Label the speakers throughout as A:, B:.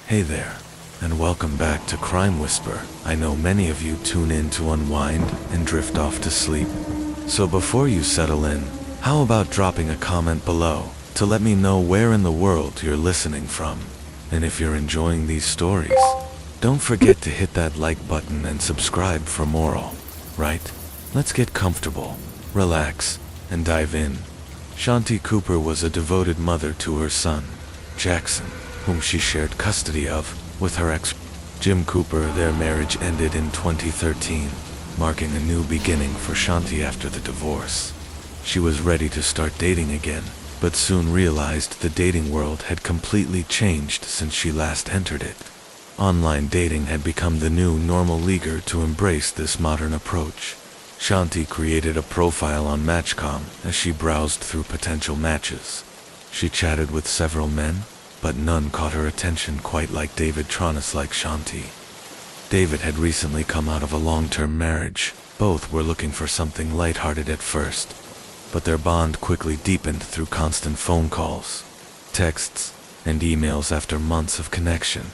A: Hey there, and welcome back to Crime Whisper. I know many of you tune in to unwind and drift off to sleep. So before you settle in, how about dropping a comment below to let me know where in the world you're listening from? And if you're enjoying these stories, don't forget to hit that like button and subscribe for more, right? Let's get comfortable, relax, and dive in. Shanti Cooper was a devoted mother to her son, Jackson, whom she shared custody of with her ex, Jim Cooper. Their marriage ended in 2013, marking a new beginning for Shanti after the divorce. She was ready to start dating again, but soon realized the dating world had completely changed since she last entered it. Online dating had become the new normal, eager to embrace this modern approach. Shanti created a profile on Match.com as she browsed through potential matches. She chatted with several men, but none caught her attention quite like David Tronis like Shanti. David had recently come out of a long-term marriage. Both were looking for something lighthearted at first, but their bond quickly deepened through constant phone calls, texts, and emails. After months of connection,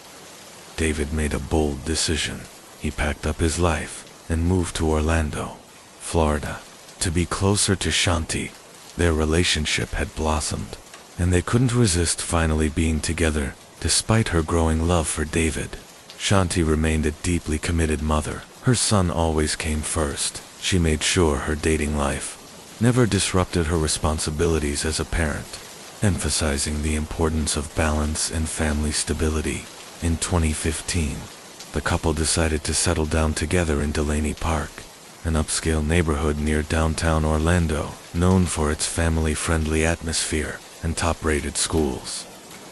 A: David made a bold decision. He packed up his life and moved to Orlando, Florida, to be closer to Shanti. Their relationship had blossomed, and they couldn't resist finally being together, despite her growing love for David. Shanti remained a deeply committed mother. Her son always came first. She made sure her dating life never disrupted her responsibilities as a parent, emphasizing the importance of balance and family stability. In 2015, the couple decided to settle down together in Delaney Park, an upscale neighborhood near downtown Orlando, known for its family-friendly atmosphere and top-rated schools.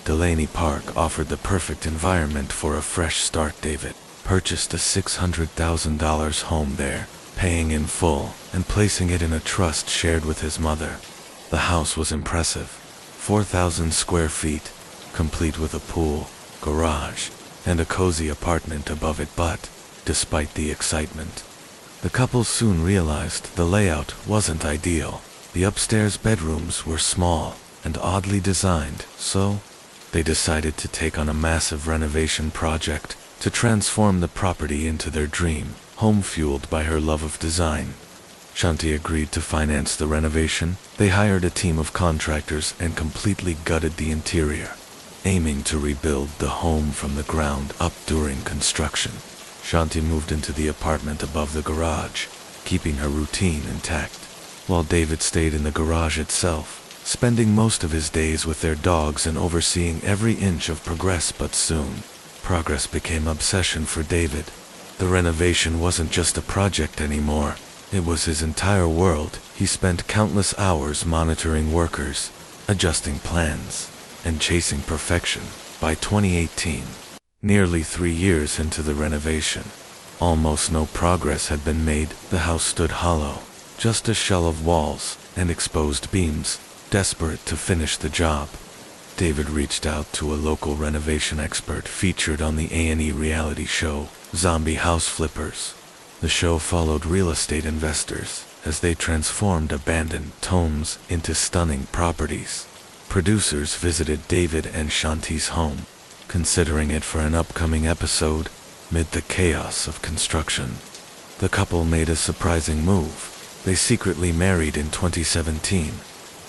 A: Delaney Park offered the perfect environment for a fresh start. David purchased a $600,000 home there, paying in full and placing it in a trust shared with his mother. The house was impressive, 4,000 square feet, complete with a pool, garage, and a cozy apartment above it. But, despite the excitement, the couple soon realized the layout wasn't ideal. The upstairs bedrooms were small and oddly designed, so they decided to take on a massive renovation project to transform the property into their dream home. Fueled by her love of design, Shanti agreed to finance the renovation. They hired a team of contractors and completely gutted the interior, aiming to rebuild the home from the ground up. During construction, Shanti moved into the apartment above the garage, keeping her routine intact, while David stayed in the garage itself, spending most of his days with their dogs and overseeing every inch of progress. But soon, progress became obsession for David. The renovation wasn't just a project anymore. It was his entire world. He spent countless hours monitoring workers, adjusting plans, and chasing perfection. By 2018, nearly 3 years into the renovation, almost no progress had been made. The house stood hollow, just a shell of walls and exposed beams. Desperate to finish the job, David reached out to a local renovation expert featured on the A&E reality show, Zombie House Flippers. The show followed real estate investors as they transformed abandoned homes into stunning properties. Producers visited David and Shanti's home, considering it for an upcoming episode. Amid the chaos of construction, the couple made a surprising move. They secretly married in 2017.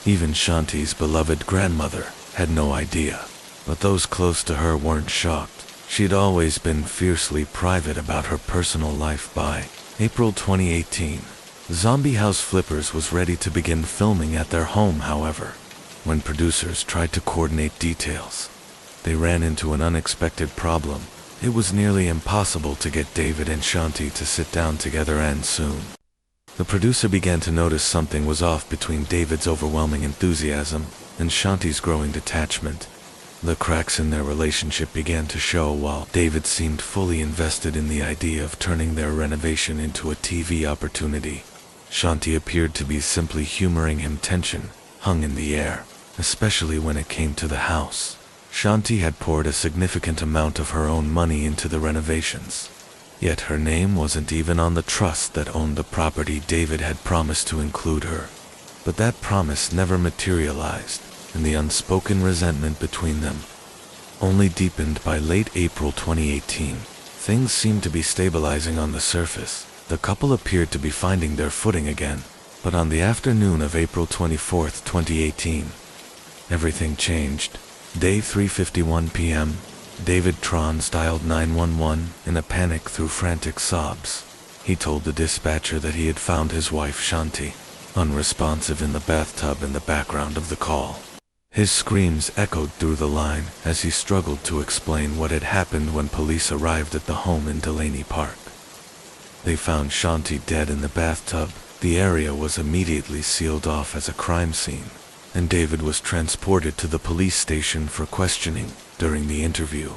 A: Even Shanti's beloved grandmother had no idea, but those close to her weren't shocked. She'd always been fiercely private about her personal life. By April 2018, Zombie House Flippers was ready to begin filming at their home. However, when producers tried to coordinate details, they ran into an unexpected problem. It was nearly impossible to get David and Shanti to sit down together, and soon, the producer began to notice something was off between David's overwhelming enthusiasm and Shanti's growing detachment. The cracks in their relationship began to show. While David seemed fully invested in the idea of turning their renovation into a TV opportunity, Shanti appeared to be simply humoring him. Tension hung in the air, especially when it came to the house. Shanti had poured a significant amount of her own money into the renovations, yet her name wasn't even on the trust that owned the property. David had promised to include her, but that promise never materialized, and the unspoken resentment between them only deepened by late April 2018. Things seemed to be stabilizing on the surface. The couple appeared to be finding their footing again. But on the afternoon of April 24, 2018, everything changed. Day 3:51 p.m., David Trans dialed 911 in a panic through frantic sobs. He told the dispatcher that he had found his wife Shanti, unresponsive in the bathtub in the background of the call. His screams echoed through the line as he struggled to explain what had happened when police arrived at the home in Delaney Park. They found Shanti dead in the bathtub. The area was immediately sealed off as a crime scene, and David was transported to the police station for questioning. During the interview,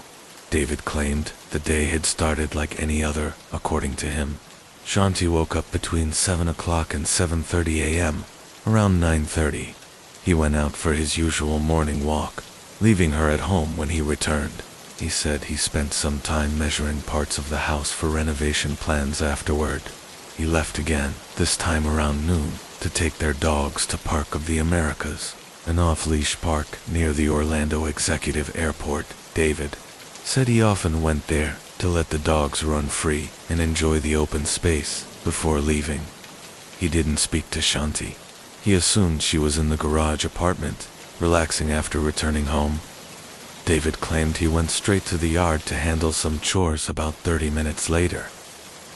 A: David claimed the day had started like any other, according to him. Shanti woke up between 7 o'clock and 7:30 a.m., around 9:30. He went out for his usual morning walk, leaving her at home when he returned. He said he spent some time measuring parts of the house for renovation plans afterward. He left again, this time around noon, to take their dogs to Park of the Americas, an off-leash park near the Orlando Executive Airport. David said he often went there to let the dogs run free and enjoy the open space before leaving. He didn't speak to Shanti. He assumed she was in the garage apartment, relaxing after returning home. David claimed he went straight to the yard to handle some chores about 30 minutes later.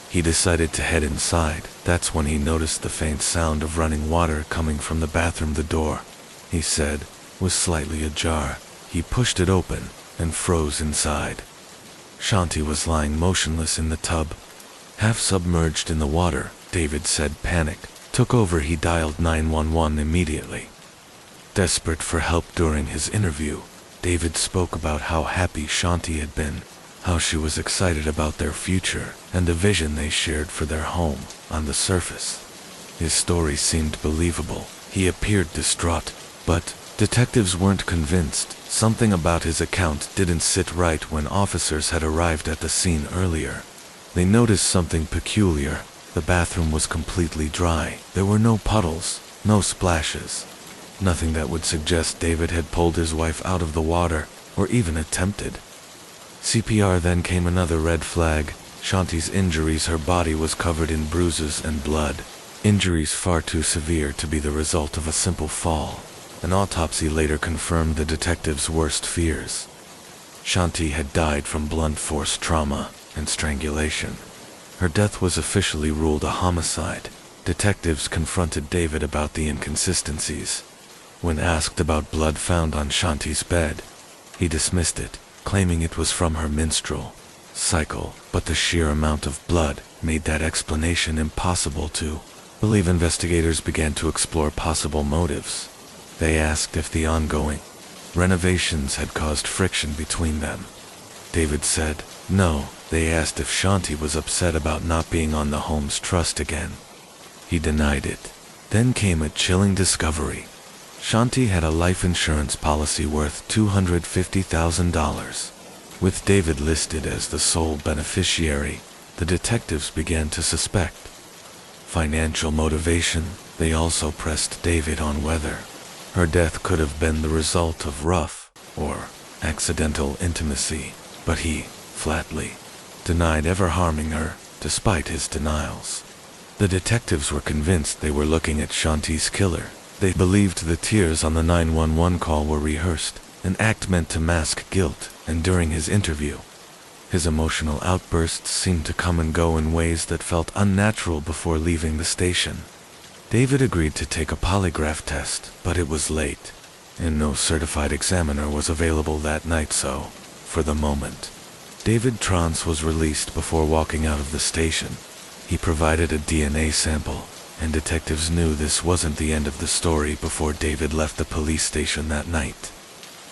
A: He decided to head inside. That's when he noticed the faint sound of running water coming from the bathroom. The door, he said, was slightly ajar. He pushed it open and froze inside. Shanti was lying motionless in the tub, half submerged in the water. David said panic took over. He dialed 911 immediately. Desperate for help. During his interview, David spoke about how happy Shanti had been, how she was excited about their future, and the vision they shared for their home. On the surface, his story seemed believable. He appeared distraught, but detectives weren't convinced. Something about his account didn't sit right. When officers had arrived at the scene earlier, they noticed something peculiar. The bathroom was completely dry. There were no puddles, no splashes, nothing that would suggest David had pulled his wife out of the water, or even attempted CPR. Then came another red flag. Shanti's injuries. Her body was covered in bruises and blood, injuries far too severe to be the result of a simple fall. An autopsy later confirmed the detectives' worst fears. Shanti had died from blunt force trauma and strangulation. Her death was officially ruled a homicide. Detectives confronted David about the inconsistencies. When asked about blood found on Shanti's bed, he dismissed it, claiming it was from her menstrual cycle, but the sheer amount of blood made that explanation impossible to believe. Investigators began to explore possible motives. They asked if the ongoing renovations had caused friction between them. David said no. They asked if Shanti was upset about not being on the home's trust again. He denied it. Then came a chilling discovery. Shanti had a life insurance policy worth $250,000. With David listed as the sole beneficiary, the detectives began to suspect financial motivation. They also pressed David on whether her death could have been the result of rough or accidental intimacy, but he flatly denied ever harming her, despite his denials. The detectives were convinced they were looking at Shanti's killer. They believed the tears on the 911 call were rehearsed, an act meant to mask guilt, and during his interview, his emotional outbursts seemed to come and go in ways that felt unnatural. Before leaving the station, David agreed to take a polygraph test, but it was late, and no certified examiner was available that night. So, for the moment, David Trans was released. Before walking out of the station, he provided a DNA sample, and detectives knew this wasn't the end of the story. Before David left the police station that night,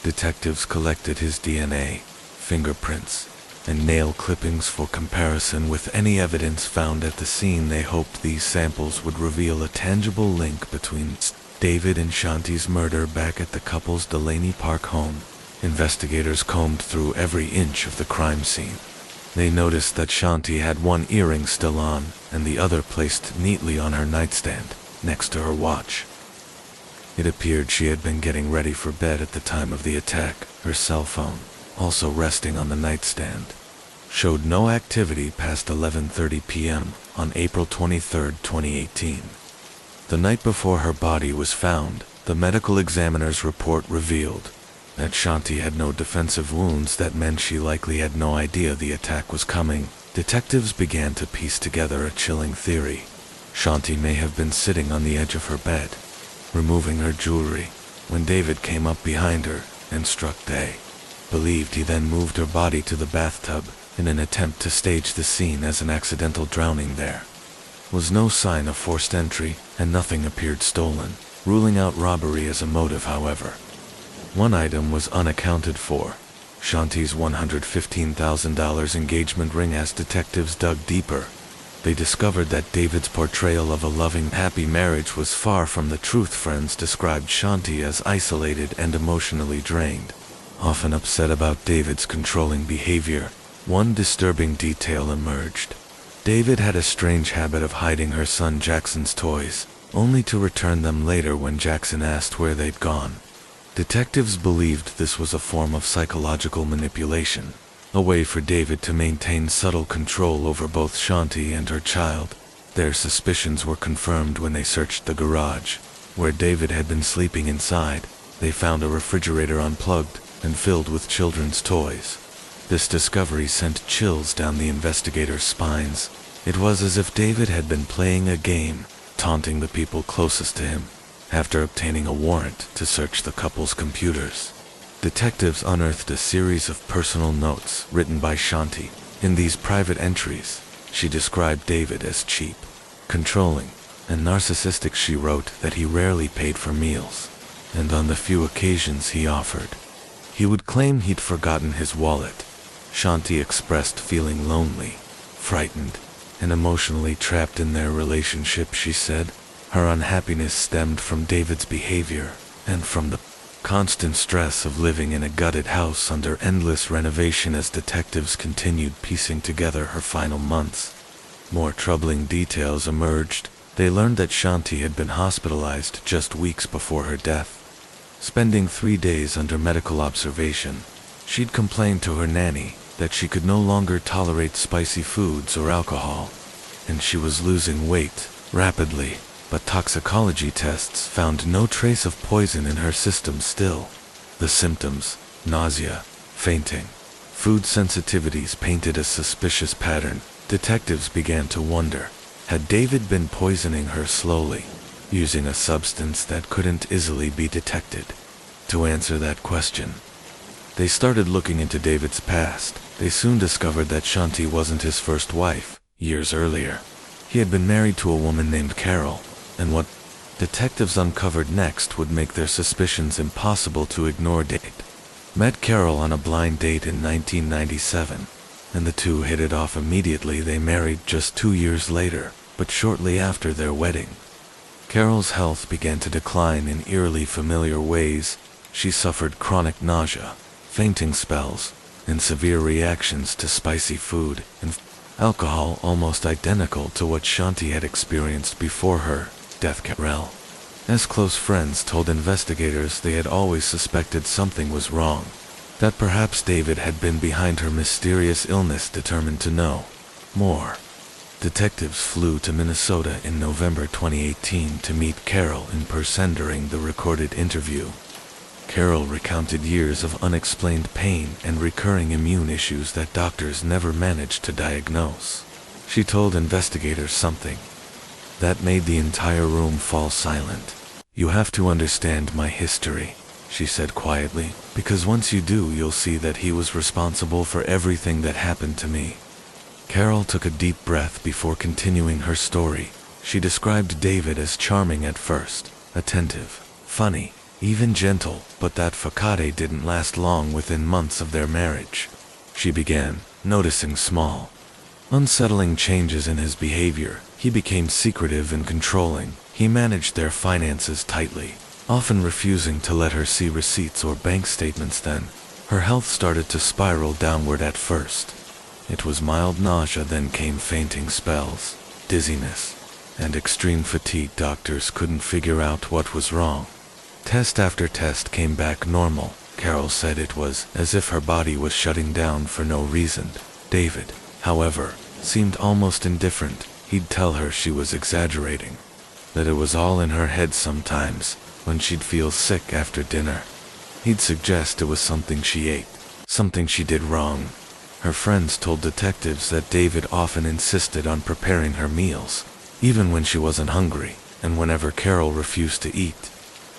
A: detectives collected his DNA, fingerprints, and nail clippings for comparison with any evidence found at the scene. They hoped these samples would reveal a tangible link between David and Shanti's murder back at the couple's Delaney Park home. Investigators combed through every inch of the crime scene. They noticed that Shanti had one earring still on, and the other placed neatly on her nightstand, next to her watch. It appeared she had been getting ready for bed at the time of the attack. Her cell phone, also resting on the nightstand, showed no activity past 11:30 p.m. on April 23, 2018. The night before her body was found, the medical examiner's report revealed that Shanti had no defensive wounds. That meant she likely had no idea the attack was coming. Detectives began to piece together a chilling theory. Shanti may have been sitting on the edge of her bed, removing her jewelry, when David came up behind her and struck. They believed he then moved her body to the bathtub in an attempt to stage the scene as an accidental drowning. There was no sign of forced entry, and nothing appeared stolen, ruling out robbery as a motive. However, one item was unaccounted for: Shanti's $115,000 engagement ring. As detectives dug deeper, they discovered that David's portrayal of a loving, happy marriage was far from the truth. Friends described Shanti as isolated and emotionally drained, often upset about David's controlling behavior. One disturbing detail emerged. David had a strange habit of hiding her son Jackson's toys, only to return them later when Jackson asked where they'd gone. Detectives believed this was a form of psychological manipulation, a way for David to maintain subtle control over both Shanti and her child. Their suspicions were confirmed when they searched the garage, where David had been sleeping. Inside, they found a refrigerator unplugged and filled with children's toys. This discovery sent chills down the investigators' spines. It was as if David had been playing a game, taunting the people closest to him. After obtaining a warrant to search the couple's computers, detectives unearthed a series of personal notes written by Shanti. In these private entries, she described David as cheap, controlling, and narcissistic. She wrote that he rarely paid for meals, and on the few occasions he offered, he would claim he'd forgotten his wallet. Shanti expressed feeling lonely, frightened, and emotionally trapped in their relationship. She said her unhappiness stemmed from David's behavior and from the constant stress of living in a gutted house under endless renovation. As detectives continued piecing together her final months, more troubling details emerged. They learned that Shanti had been hospitalized just weeks before her death, spending 3 days under medical observation. She'd complained to her nanny that she could no longer tolerate spicy foods or alcohol, and she was losing weight rapidly. But toxicology tests found no trace of poison in her system. Still, the symptoms, nausea, fainting, food sensitivities, painted a suspicious pattern. Detectives began to wonder, had David been poisoning her slowly, using a substance that couldn't easily be detected? To answer that question, they started looking into David's past. They soon discovered that Shanti wasn't his first wife. Years earlier, he had been married to a woman named Carol, and what detectives uncovered next would make their suspicions impossible to ignore. David met Carol on a blind date in 1997, and the two hit it off immediately. They married just 2 years later, but shortly after their wedding, Carol's health began to decline in eerily familiar ways. She suffered chronic nausea, fainting spells, and severe reactions to spicy food and alcohol, almost identical to what Shanti had experienced before her death. Carol, as close friends, told investigators they had always suspected something was wrong, that perhaps David had been behind her mysterious illness. Determined to know more, detectives flew to Minnesota in November 2018 to meet Carol in person. During the recorded interview, Carol recounted years of unexplained pain and recurring immune issues that doctors never managed to diagnose. She told investigators something that made the entire room fall silent. "You have to understand my history," she said quietly, "because once you do, you'll see that he was responsible for everything that happened to me." Carol took a deep breath before continuing her story. She described David as charming at first, attentive, funny, even gentle, but that facade didn't last long. Within months of their marriage, she began noticing small, unsettling changes in his behavior. He became secretive and controlling. He managed their finances tightly, often refusing to let her see receipts or bank statements. Then, her health started to spiral downward. At first, it was mild nausea, then came fainting spells, dizziness, and extreme fatigue. Doctors couldn't figure out what was wrong. Test after test came back normal. Carol said it was as if her body was shutting down for no reason. David, however, seemed almost indifferent. He'd tell her she was exaggerating, that it was all in her head sometimes, when she'd feel sick after dinner. He'd suggest it was something she ate, something she did wrong. Her friends told detectives that David often insisted on preparing her meals, even when she wasn't hungry, and whenever Carol refused to eat.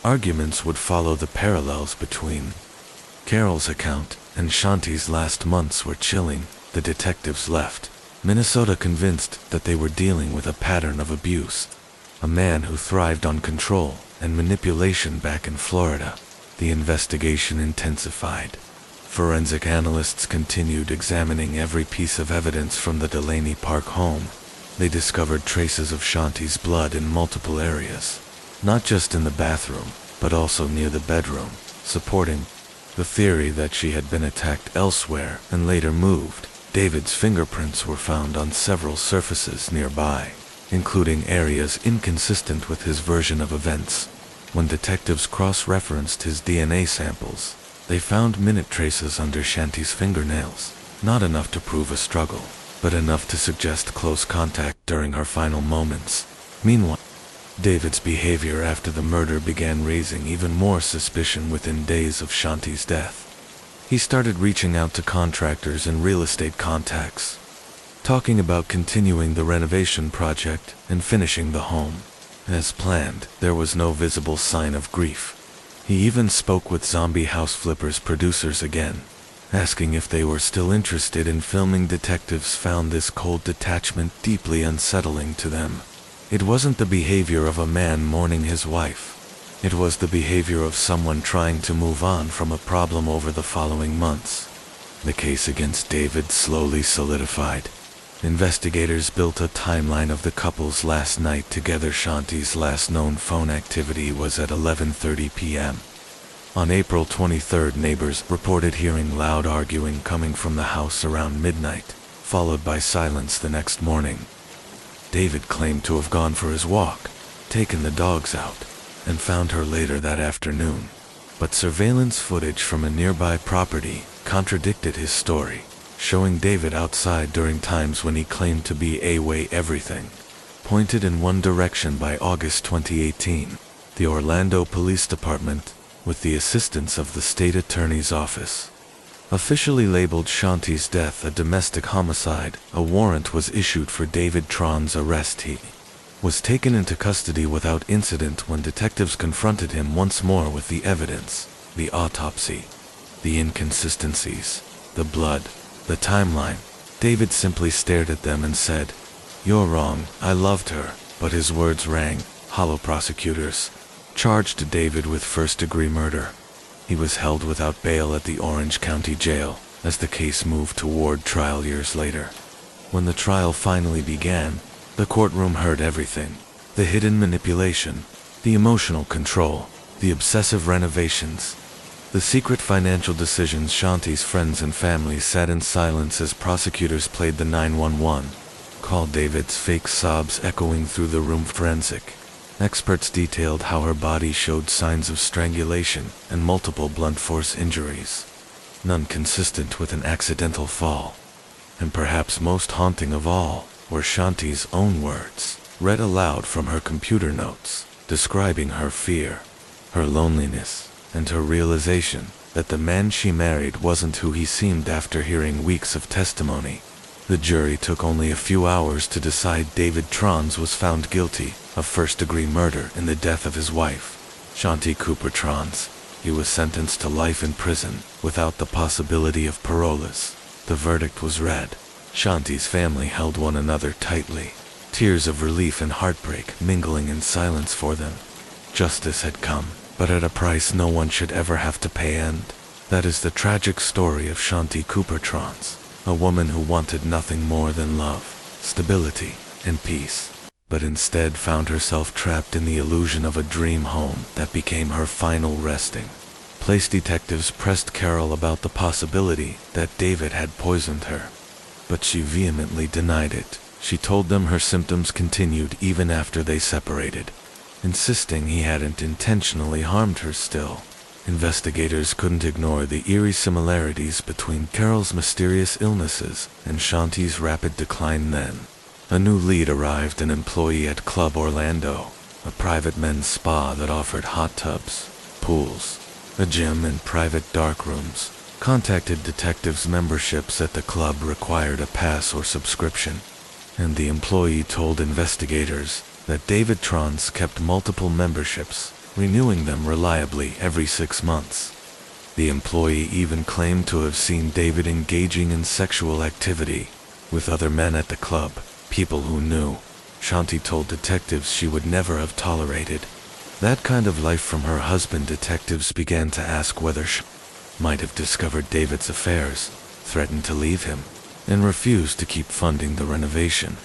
A: Arguments would follow. The parallels between Carol's account and Shanti's last months were chilling. The detectives left Minnesota convinced that they were dealing with a pattern of abuse, a man who thrived on control and manipulation back in Florida. The investigation intensified. Forensic analysts continued examining every piece of evidence from the Delaney Park home. They discovered traces of Shanti's blood in multiple areas, not just in the bathroom, but also near the bedroom, supporting the theory that she had been attacked elsewhere and later moved. David's fingerprints were found on several surfaces nearby, including areas inconsistent with his version of events. When detectives cross-referenced his DNA samples, they found minute traces under Shanti's fingernails, not enough to prove a struggle, but enough to suggest close contact during her final moments. Meanwhile, David's behavior after the murder began raising even more suspicion within days of Shanti's death. He started reaching out to contractors and real estate contacts, talking about continuing the renovation project and finishing the home. As planned, there was no visible sign of grief. He even spoke with Zombie House Flippers producers again, asking if they were still interested in filming. Detectives found this cold detachment deeply unsettling to them. It wasn't the behavior of a man mourning his wife. It was the behavior of someone trying to move on from a problem. Over the following months, the case against David slowly solidified. Investigators built a timeline of the couple's last night together. Shanti's last known phone activity was at 11:30 p.m. On April 23rd, neighbors reported hearing loud arguing coming from the house around midnight, followed by silence the next morning. David claimed to have gone for his walk, taken the dogs out, and found her later that afternoon. But surveillance footage from a nearby property contradicted his story, showing David outside during times when he claimed to be away. Everything pointed in one direction. By August 2018, the Orlando Police Department, with the assistance of the state attorney's office, officially labeled Shanti's death a domestic homicide. A warrant was issued for David Tron's arrest. He was taken into custody without incident when detectives confronted him once more with the evidence, the autopsy, the inconsistencies, the blood, the timeline. David simply stared at them and said, "You're wrong, I loved her," but his words rang hollow. Prosecutors charged David with first-degree murder. He was held without bail at the Orange County Jail as the case moved toward trial years later. When the trial finally began, the courtroom heard everything: the hidden manipulation, the emotional control, the obsessive renovations, the secret financial decisions. Shanti's friends and family sat in silence as prosecutors played the 911 call. David's fake sobs echoing through the room. Forensic experts detailed how her body showed signs of strangulation and multiple blunt force injuries, none consistent with an accidental fall. And perhaps most haunting of all were Shanti's own words, read aloud from her computer notes, describing her fear, her loneliness, and her realization that the man she married wasn't who he seemed. After hearing weeks of testimony, the jury took only a few hours to decide. David Trons was found guilty of first-degree murder in the death of his wife, Shanti Cooper Trons. He was sentenced to life in prison without the possibility of parole. The verdict was read. Shanti's family held one another tightly, tears of relief and heartbreak mingling in silence for them. Justice had come, but at a price no one should ever have to pay. And that is the tragic story of Shanti Cooper Trons, a woman who wanted nothing more than love, stability, and peace, but instead found herself trapped in the illusion of a dream home that became her final resting place. Detectives pressed Carol about the possibility that David had poisoned her, but she vehemently denied it. She told them her symptoms continued even after they separated, insisting he hadn't intentionally harmed her. Still, Investigators couldn't ignore the eerie similarities between Carol's mysterious illnesses and Shanti's rapid decline then. A new lead arrived, an employee at Club Orlando, a private men's spa that offered hot tubs, pools, a gym and private dark rooms. Contacted detectives. Memberships at the club required a pass or subscription, and the employee told investigators that David Trans kept multiple memberships, renewing them reliably every 6 months. The employee even claimed to have seen David engaging in sexual activity with other men at the club, people who knew. Shanti told detectives she would never have tolerated that kind of life from her husband. Detectives began to ask whether she might have discovered David's affairs, threatened to leave him, and refused to keep funding the renovation.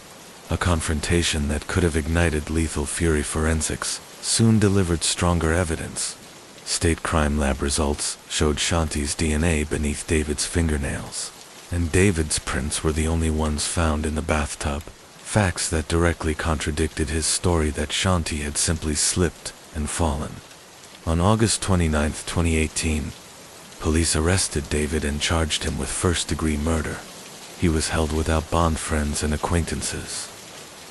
A: A confrontation that could have ignited lethal fury. Forensics soon delivered stronger evidence. State crime lab results showed Shanti's DNA beneath David's fingernails, and David's prints were the only ones found in the bathtub, facts that directly contradicted his story that Shanti had simply slipped and fallen. On August 29, 2018, police arrested David and charged him with first-degree murder. He was held without bond. Friends and acquaintances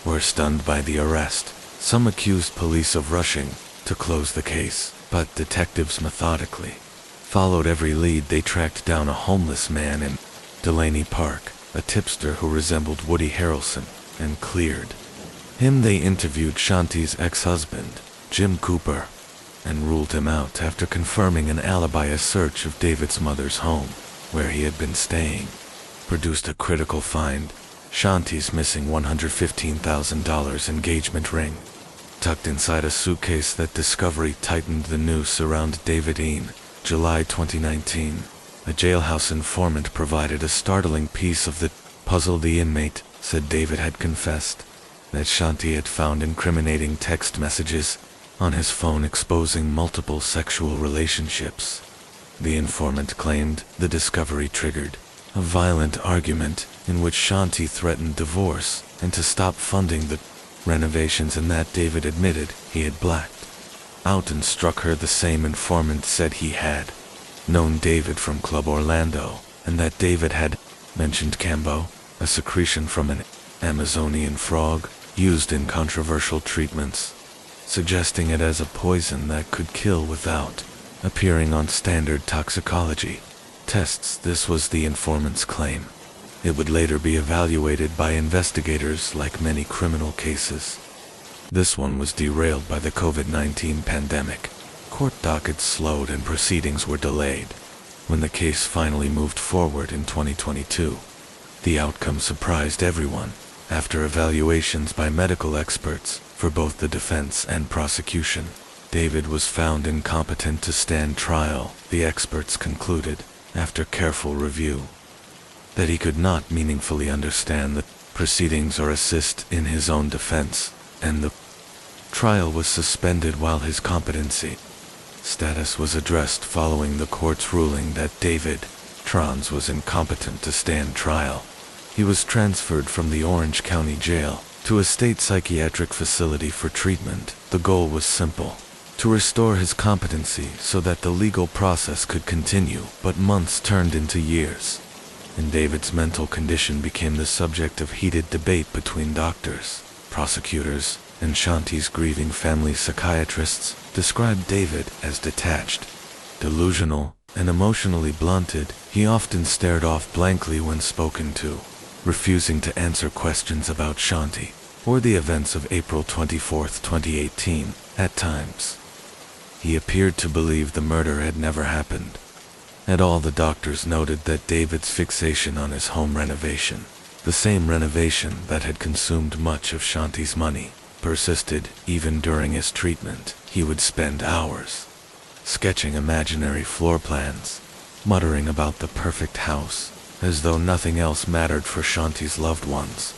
A: were stunned by the arrest. Some accused police of rushing to close the case, but detectives methodically followed every lead. They tracked down a homeless man in Delaney Park, a tipster who resembled Woody Harrelson, and cleared him. They interviewed Shanti's ex-husband, Jim Cooper, and ruled him out after confirming an alibi. A search of David's mother's home, where he had been staying, produced a critical find: Shanti's missing $115,000 engagement ring, tucked inside a suitcase. That discovery tightened the noose around David. In July 2019, a jailhouse informant provided a startling piece of the puzzle. The inmate said David had confessed that Shanti had found incriminating text messages on his phone exposing multiple sexual relationships. The informant claimed the discovery triggered a violent argument in which Shanti threatened divorce and to stop funding the renovations, and that David admitted he had blacked out and struck her. The same informant said he had known David from Club Orlando, and that David had mentioned Cambo, a secretion from an Amazonian frog used in controversial treatments, suggesting it as a poison that could kill without appearing on standard toxicology tests. This was the informant's claim. It would later be evaluated by investigators. Like many criminal cases, this one was derailed by the COVID-19 pandemic. Court dockets slowed and proceedings were delayed. When the case finally moved forward in 2022, the outcome surprised everyone. After evaluations by medical experts for both the defense and prosecution, David was found incompetent to stand trial. The experts concluded, after careful review, that he could not meaningfully understand the proceedings or assist in his own defense, and the trial was suspended while his competency status was addressed. Following the court's ruling that David Trans was incompetent to stand trial, he was transferred from the Orange County Jail to a state psychiatric facility for treatment. The goal was simple: to restore his competency so that the legal process could continue, but months turned into years, and David's mental condition became the subject of heated debate between doctors, prosecutors, and Shanti's grieving family. Psychiatrists described David as detached, delusional, and emotionally blunted. He often stared off blankly when spoken to, refusing to answer questions about Shanti or the events of April 24, 2018. At times, he appeared to believe the murder had never happened at all. The doctors noted that David's fixation on his home renovation, the same renovation that had consumed much of Shanti's money, persisted even during his treatment. He would spend hours sketching imaginary floor plans, muttering about the perfect house, as though nothing else mattered for Shanti's loved ones.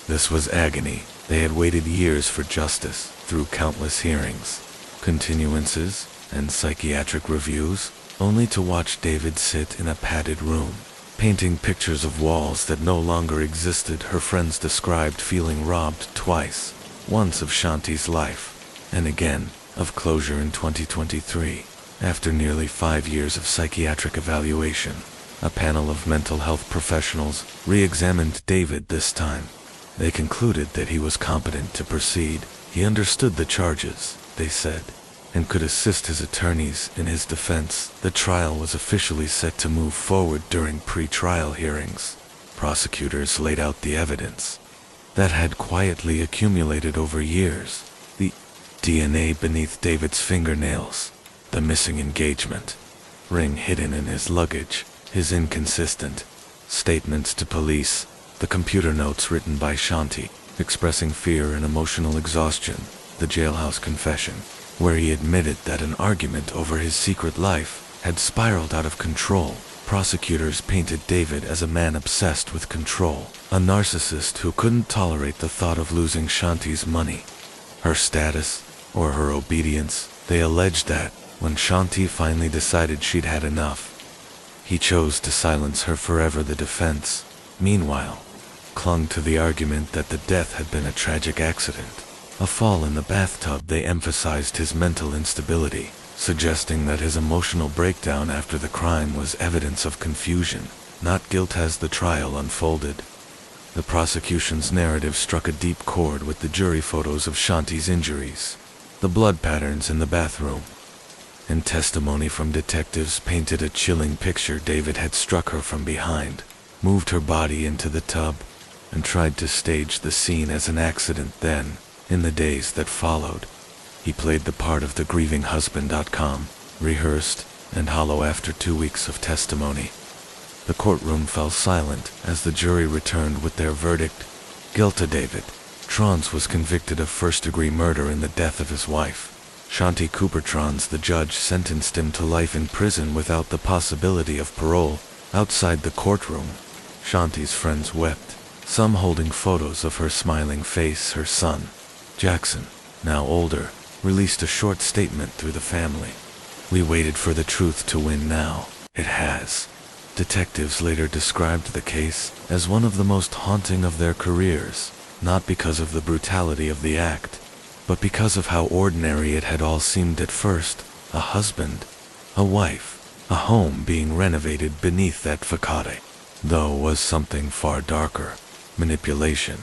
A: This was agony. They had waited years for justice, through countless hearings, continuances, and psychiatric reviews, only to watch David sit in a padded room, painting pictures of walls that no longer existed. Her friends described feeling robbed twice, once of Shanti's life, and again of closure in 2023. After nearly 5 years of psychiatric evaluation, a panel of mental health professionals re-examined David this time. They concluded that he was competent to proceed. He understood the charges, they said, and could assist his attorneys in his defense. The trial was officially set to move forward during pre-trial hearings. Prosecutors laid out the evidence that had quietly accumulated over years. The DNA beneath David's fingernails, the missing engagement ring hidden in his luggage, his inconsistent statements to police, the computer notes written by Shanti, expressing fear and emotional exhaustion, the jailhouse confession, where he admitted that an argument over his secret life had spiraled out of control. Prosecutors painted David as a man obsessed with control, a narcissist who couldn't tolerate the thought of losing Shanti's money, her status, or her obedience. They alleged that, when Shanti finally decided she'd had enough, he chose to silence her forever. The defense, meanwhile, clung to the argument that the death had been a tragic accident, a fall in the bathtub. They emphasized his mental instability, suggesting that his emotional breakdown after the crime was evidence of confusion, not guilt. As the trial unfolded, the prosecution's narrative struck a deep chord with the jury. Photos of Shanti's injuries, the blood patterns in the bathroom, and testimony from detectives painted a chilling picture. David had struck her from behind, moved her body into the tub, and tried to stage the scene as an accident. Then, in the days that followed, he played the part of the grieving husband. Rehearsed and hollow. After 2 weeks of testimony, the courtroom fell silent as the jury returned with their verdict: guilty. David Trans was convicted of first-degree murder in the death of his wife, Shanti Cooper Trans. The judge sentenced him to life in prison without the possibility of parole. Outside the courtroom, Shanti's friends wept, some holding photos of her smiling face. Her son, Jackson, now older, released a short statement through the family: "We waited for the truth to win. Now it has." Detectives later described the case as one of the most haunting of their careers, not because of the brutality of the act, but because of how ordinary it had all seemed at first. A husband, a wife, a home being renovated beneath that facade, though, was something far darker: manipulation,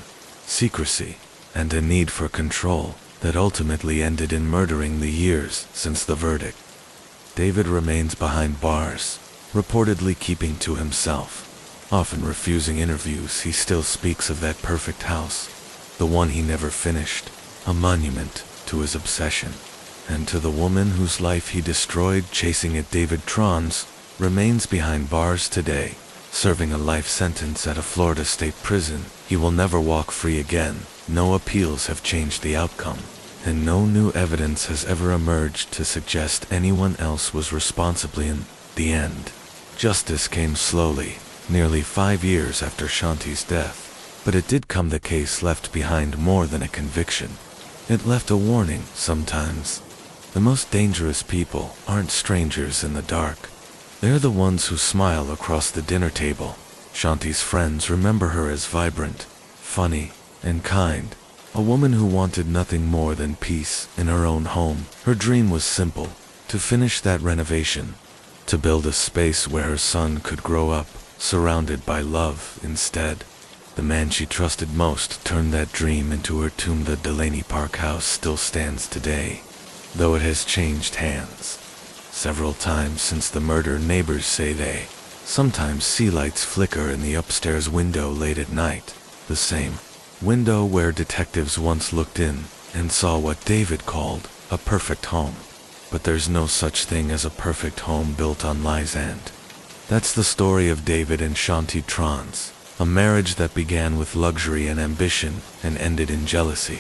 A: secrecy, and a need for control that ultimately ended in murdering. The years since the verdict, David remains behind bars, reportedly keeping to himself, often refusing interviews. He still speaks of that perfect house, the one he never finished, a monument to his obsession, and to the woman whose life he destroyed chasing it. David Trans remains behind bars today, serving a life sentence at a Florida state prison. He will never walk free again. No appeals have changed the outcome, and no new evidence has ever emerged to suggest anyone else was responsible. In the end, justice came slowly, nearly 5 years after Shanti's death, but it did come. The case left behind more than a conviction. It left a warning. Sometimes, the most dangerous people aren't strangers in the dark. They're the ones who smile across the dinner table. Shanti's friends remember her as vibrant, funny, and kind, a woman who wanted nothing more than peace in her own home. Her dream was simple: to finish that renovation, to build a space where her son could grow up, surrounded by love. Instead, the man she trusted most turned that dream into her tomb. The Delaney Park house still stands today, though it has changed hands several times since the murder. Neighbors say they sometimes see lights flicker in the upstairs window late at night, the same window where detectives once looked in and saw what David called a perfect home. But there's no such thing as a perfect home built on lies. And that's the story of David and Shanti Trans, a marriage that began with luxury and ambition and ended in jealousy,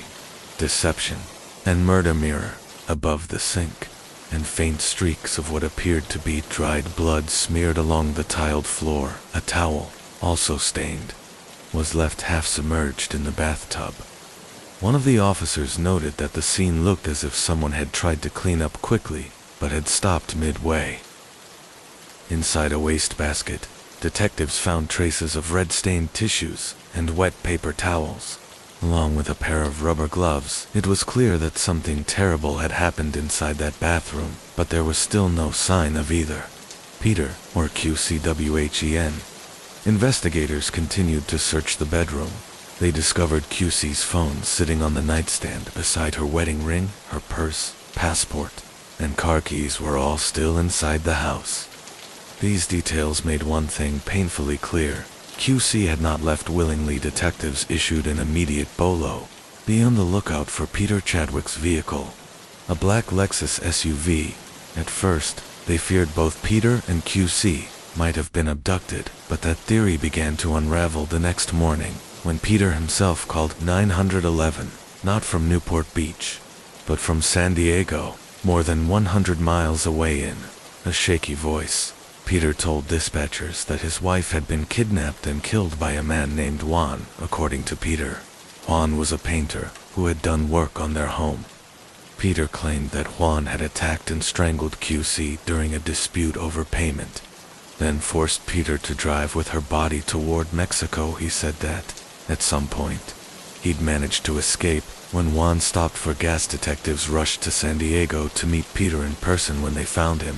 A: deception, and murder. Mirror above the sink, and faint streaks of what appeared to be dried blood smeared along the tiled floor. A towel, also stained, was left half submerged in the bathtub. One of the officers noted that the scene looked as if someone had tried to clean up quickly, but had stopped midway. Inside a wastebasket, detectives found traces of red-stained tissues and wet paper towels, along with a pair of rubber gloves. It was clear that something terrible had happened inside that bathroom, but there was still no sign of either Peter or QCWHEN. Investigators continued to search the bedroom. They discovered QC's phone sitting on the nightstand beside her wedding ring, her purse, passport, and car keys were all still inside the house. These details made one thing painfully clear. QC had not left willingly. Detectives issued an immediate bolo. Be on the lookout for Peter Chadwick's vehicle, a black Lexus SUV. At first, they feared both Peter and QC might have been abducted, but that theory began to unravel the next morning when Peter himself called 911, not from Newport Beach, but from San Diego, more than 100 miles away. In a shaky voice, Peter told dispatchers that his wife had been kidnapped and killed by a man named Juan. According to Peter, Juan was a painter who had done work on their home. Peter claimed that Juan had attacked and strangled QC during a dispute over payment, then forced Peter to drive with her body toward Mexico. He said that, at some point, he'd managed to escape. When Juan stopped for gas, detectives rushed to San Diego to meet Peter in person. When they found him,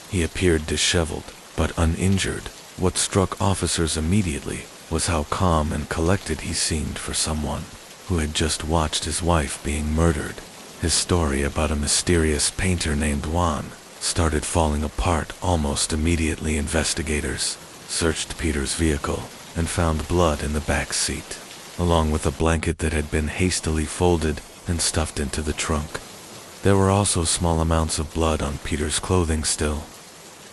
A: he appeared disheveled, but uninjured. What struck officers immediately was how calm and collected he seemed for someone who had just watched his wife being murdered. His story about a mysterious painter named Juan started falling apart almost immediately. Investigators searched Peter's vehicle and found blood in the back seat, along with a blanket that had been hastily folded and stuffed into the trunk. There were also small amounts of blood on Peter's clothing still.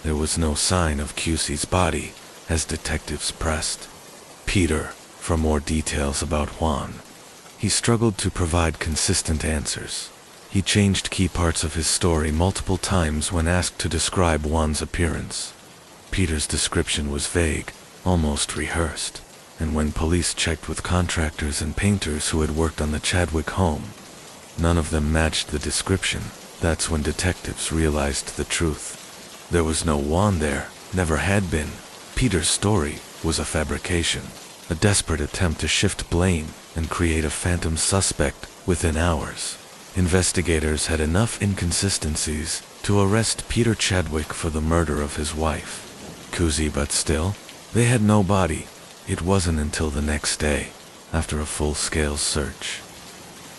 A: There was no sign of QC's body as detectives pressed Peter for more details about Juan. He struggled to provide consistent answers. He changed key parts of his story multiple times when asked to describe Juan's appearance. Peter's description was vague, almost rehearsed, and when police checked with contractors and painters who had worked on the Chadwick home, none of them matched the description. That's when detectives realized the truth. There was no Juan there, never had been. Peter's story was a fabrication, a desperate attempt to shift blame and create a phantom suspect within hours. Investigators had enough inconsistencies to arrest Peter Chadwick for the murder of his wife, QC, but still, they had no body. It wasn't until the next day, after a full-scale search,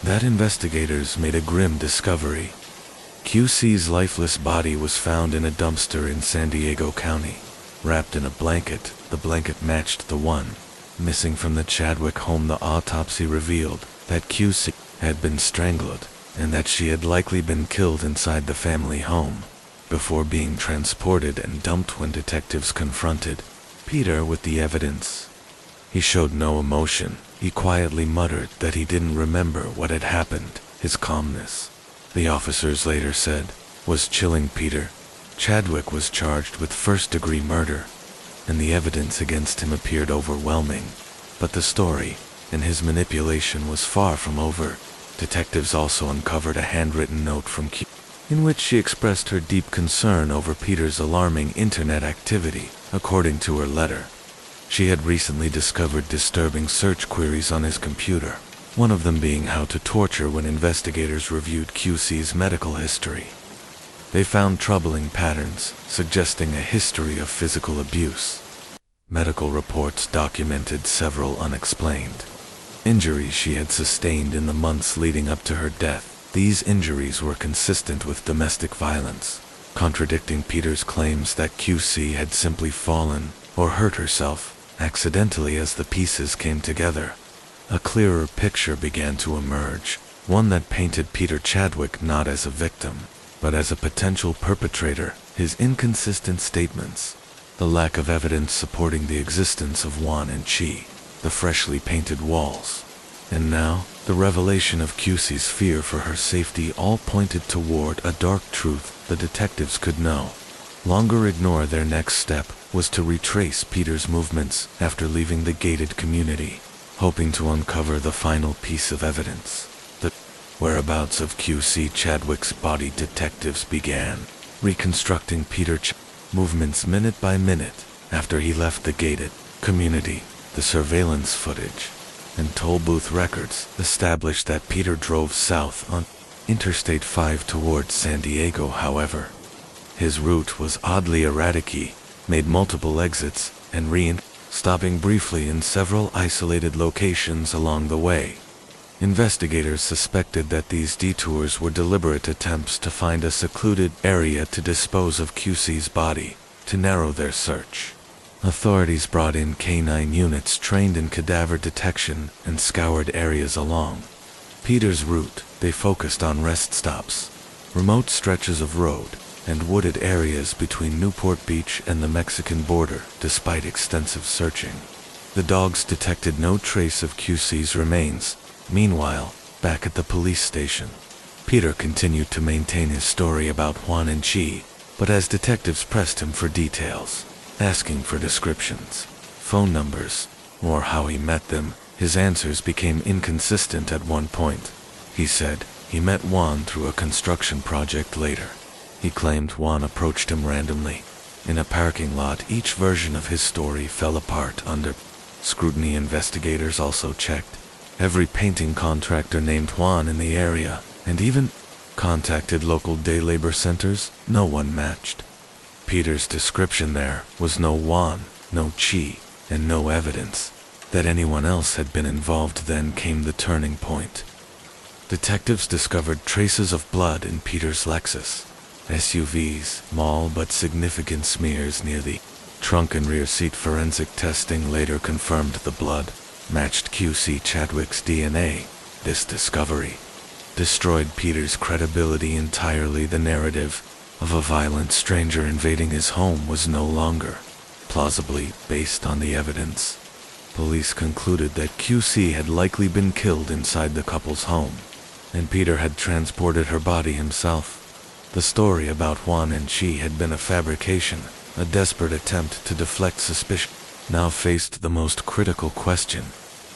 A: that investigators made a grim discovery. QC's lifeless body was found in a dumpster in San Diego County, wrapped in a blanket. The blanket matched the one missing from the Chadwick home. The autopsy revealed that QC had been strangled and that she had likely been killed inside the family home before being transported and dumped. When detectives confronted Peter with the evidence, he showed no emotion. He quietly muttered that he didn't remember what had happened. His calmness, the officers later said, was chilling. Peter Chadwick was charged with first-degree murder, and the evidence against him appeared overwhelming. But the story and his manipulation was far from over. Detectives also uncovered a handwritten note from Q, in which she expressed her deep concern over Peter's alarming internet activity. According to her letter, she had recently discovered disturbing search queries on his computer, one of them being how to torture. When investigators reviewed QC's medical history, they found troubling patterns suggesting a history of physical abuse. Medical reports documented several unexplained injuries she had sustained in the months leading up to her death. These injuries were consistent with domestic violence, contradicting Peter's claims that QC had simply fallen or hurt herself accidentally. As the pieces came together, a clearer picture began to emerge, one that painted Peter Chadwick not as a victim, but as a potential perpetrator. His inconsistent statements, the lack of evidence supporting the existence of Juan and Chi, the freshly painted walls, and now the revelation of QC's fear for her safety all pointed toward a dark truth the detectives could no longer ignore. Their next step was to retrace Peter's movements after leaving the gated community, hoping to uncover the final piece of evidence, the whereabouts of QC Chadwick's body. Detectives began reconstructing Peter's movements minute by minute after he left the gated community. The surveillance footage and toll booth records established that Peter drove south on Interstate 5 towards San Diego. However, his route was oddly erratic. He made multiple exits and stopping briefly in several isolated locations along the way. Investigators suspected that these detours were deliberate attempts to find a secluded area to dispose of QC's body, to narrow their search. Authorities brought in K-9 units trained in cadaver detection and scoured areas along Peter's route. They focused on rest stops, remote stretches of road, and wooded areas between Newport Beach and the Mexican border. Despite extensive searching, the dogs detected no trace of QC's remains. Meanwhile, back at the police station, Peter continued to maintain his story about Juan and Chi, but as detectives pressed him for details, asking for descriptions, phone numbers, or how he met them, his answers became inconsistent. At one point, he said he met Juan through a construction project. Later, he claimed Juan approached him randomly in a parking lot. Each version of his story fell apart under scrutiny. Investigators also checked every painting contractor named Juan in the area, and even contacted local day labor centers. No one matched Peter's description. There was no Juan, no Chi, and no evidence that anyone else had been involved. Then came the turning point. Detectives discovered traces of blood in Peter's Lexus SUVs, small but significant smears near the trunk and rear seat. Forensic testing later confirmed the blood matched QC Chadwick's DNA. This discovery destroyed Peter's credibility entirely. The narrative of a violent stranger invading his home was no longer plausibly based on the evidence. Police concluded that QC had likely been killed inside the couple's home, and Peter had transported her body himself. The story about Juan and Chi had been a fabrication, a desperate attempt to deflect suspicion. Now faced the most critical question: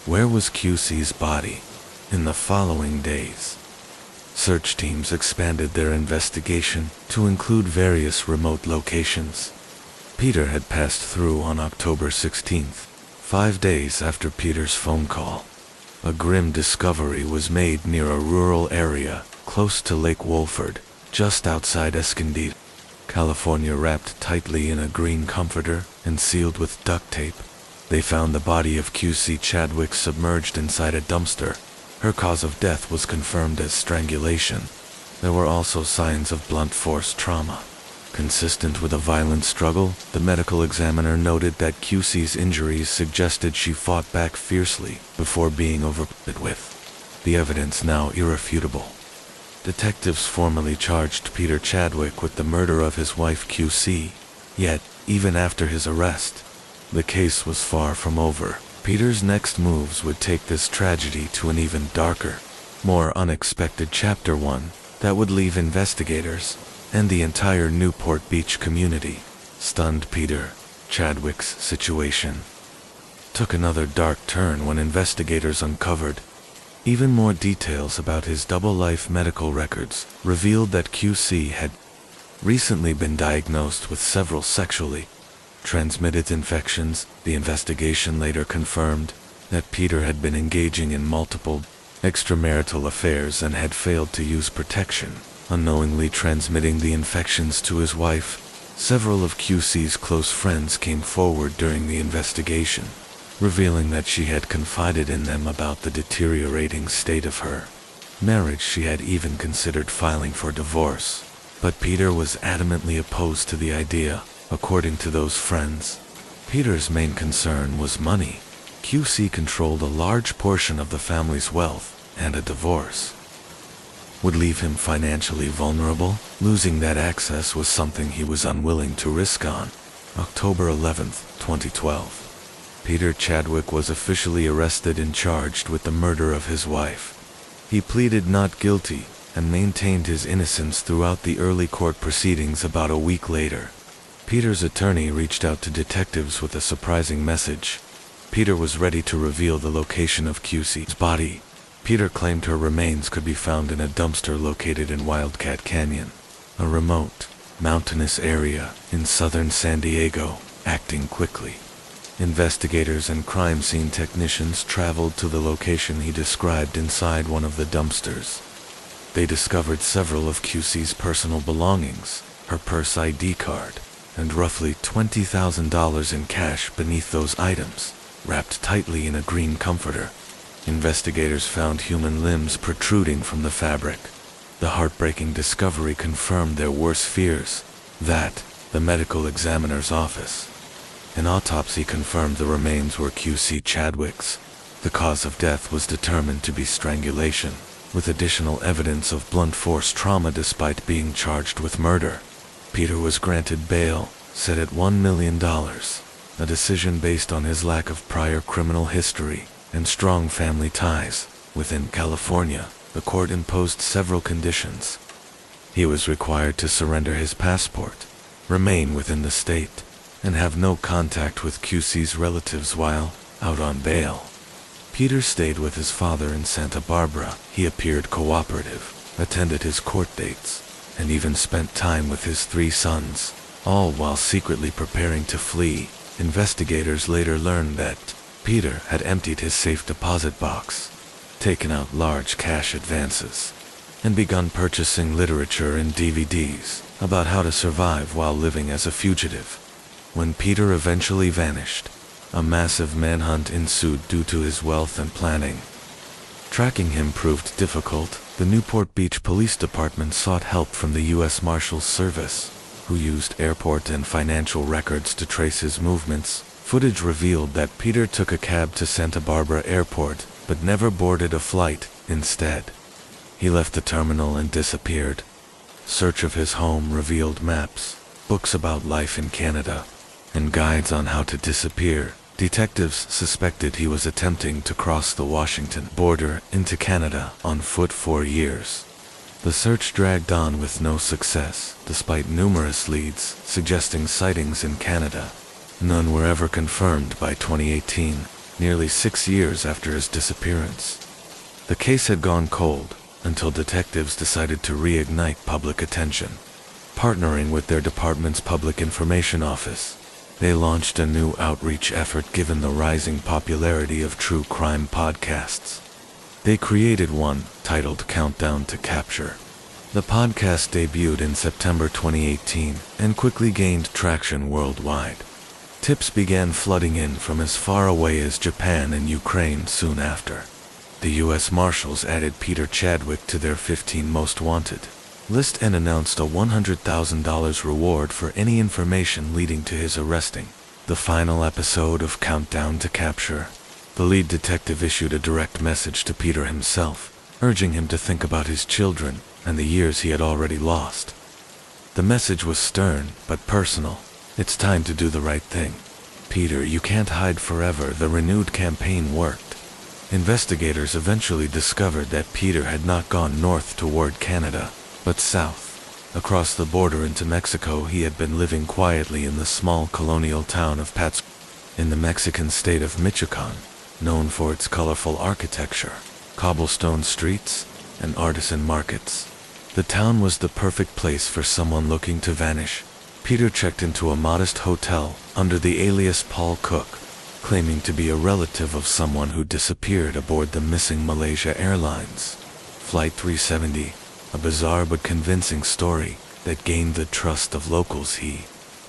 A: where was QC's body? In the following days, search teams expanded their investigation to include various remote locations Peter had passed through on October 16th, 5 days after Peter's phone call. A grim discovery was made near a rural area close to Lake Wolford, just outside Escondido, California. Wrapped tightly in a green comforter and sealed with duct tape, they found the body of QC Chadwick submerged inside a dumpster. Her cause of death was confirmed as strangulation. There were also signs of blunt force trauma, consistent with a violent struggle. The medical examiner noted that QC's injuries suggested she fought back fiercely before being overpowered with. The evidence now irrefutable. Detectives formally charged Peter Chadwick with the murder of his wife QC. Yet, even after his arrest, the case was far from over. Peter's next moves would take this tragedy to an even darker, more unexpected chapter, one that would leave investigators and the entire Newport Beach community stunned. Peter Chadwick's situation took another dark turn when investigators uncovered even more details about his double-life. Medical records revealed that QC had recently been diagnosed with several sexually transmitted infections. The investigation later confirmed that Peter had been engaging in multiple extramarital affairs and had failed to use protection, unknowingly transmitting the infections to his wife. Several of QC's close friends came forward during the investigation, revealing that she had confided in them about the deteriorating state of her marriage. She had even considered filing for divorce, but Peter was adamantly opposed to the idea. According to those friends, Peter's main concern was money. QC controlled a large portion of the family's wealth, and a divorce would leave him financially vulnerable. Losing that access was something he was unwilling to risk. On October 11th, 2012, Peter Chadwick was officially arrested and charged with the murder of his wife. He pleaded not guilty and maintained his innocence throughout the early court proceedings. About a week later, Peter's attorney reached out to detectives with a surprising message. Peter was ready to reveal the location of QC's body. Peter claimed her remains could be found in a dumpster located in Wildcat Canyon, a remote, mountainous area in southern San Diego. Acting quickly, Investigators and crime scene technicians traveled to the location he described inside one of the dumpsters. They discovered several of QC's personal belongings, her purse ID card, and roughly $20,000 in cash beneath those items, wrapped tightly in a green comforter. Investigators found human limbs protruding from the fabric. The heartbreaking discovery confirmed their worst fears, that the medical examiner's office. An autopsy confirmed the remains were QC Chadwick's. The cause of death was determined to be strangulation, with additional evidence of blunt force trauma despite being charged with murder. Peter was granted bail, set at $1 million, a decision based on his lack of prior criminal history and strong family ties. Within California, the court imposed several conditions. He was required to surrender his passport, remain within the state, and have no contact with QC's relatives while out on bail. Peter stayed with his father in Santa Barbara. He appeared cooperative, attended his court dates, and even spent time with his 3 sons, all while secretly preparing to flee. Investigators later learned that Peter had emptied his safe deposit box, taken out large cash advances, and begun purchasing literature and DVDs about how to survive while living as a fugitive. When Peter eventually vanished, a massive manhunt ensued due to his wealth and planning. Tracking him proved difficult. The Newport Beach Police Department sought help from the U.S. Marshals Service, who used airport and financial records to trace his movements. Footage revealed that Peter took a cab to Santa Barbara Airport, but never boarded a flight. Instead, he left the terminal and disappeared. Search of his home revealed maps, books about life in Canada, and guides on how to disappear. Detectives suspected he was attempting to cross the Washington border into Canada on foot for years. The search dragged on with no success, despite numerous leads suggesting sightings in Canada. None were ever confirmed by 2018, nearly 6 years after his disappearance. The case had gone cold until detectives decided to reignite public attention. Partnering with their department's public information office, they launched a new outreach effort given the rising popularity of true crime podcasts. They created one titled Countdown to Capture. The podcast debuted in September 2018 and quickly gained traction worldwide. Tips began flooding in from as far away as Japan and Ukraine soon after. The U.S. Marshals added Peter Chadwick to their 15 most wanted list and announced a $100,000 reward for any information leading to his arresting. The final episode of Countdown to Capture, the lead detective issued a direct message to Peter himself, urging him to think about his children and the years he had already lost. The message was stern but personal. It's time to do the right thing. Peter, you can't hide forever. The renewed campaign worked. Investigators eventually discovered that Peter had not gone north toward Canada, but south. Across the border into Mexico, he had been living quietly in the small colonial town of Pátzcuaro, in the Mexican state of Michoacán, known for its colorful architecture, cobblestone streets, and artisan markets. The town was the perfect place for someone looking to vanish. Peter checked into a modest hotel under the alias Paul Cook, claiming to be a relative of someone who disappeared aboard the missing Malaysia Airlines Flight 370. A bizarre but convincing story that gained the trust of locals. He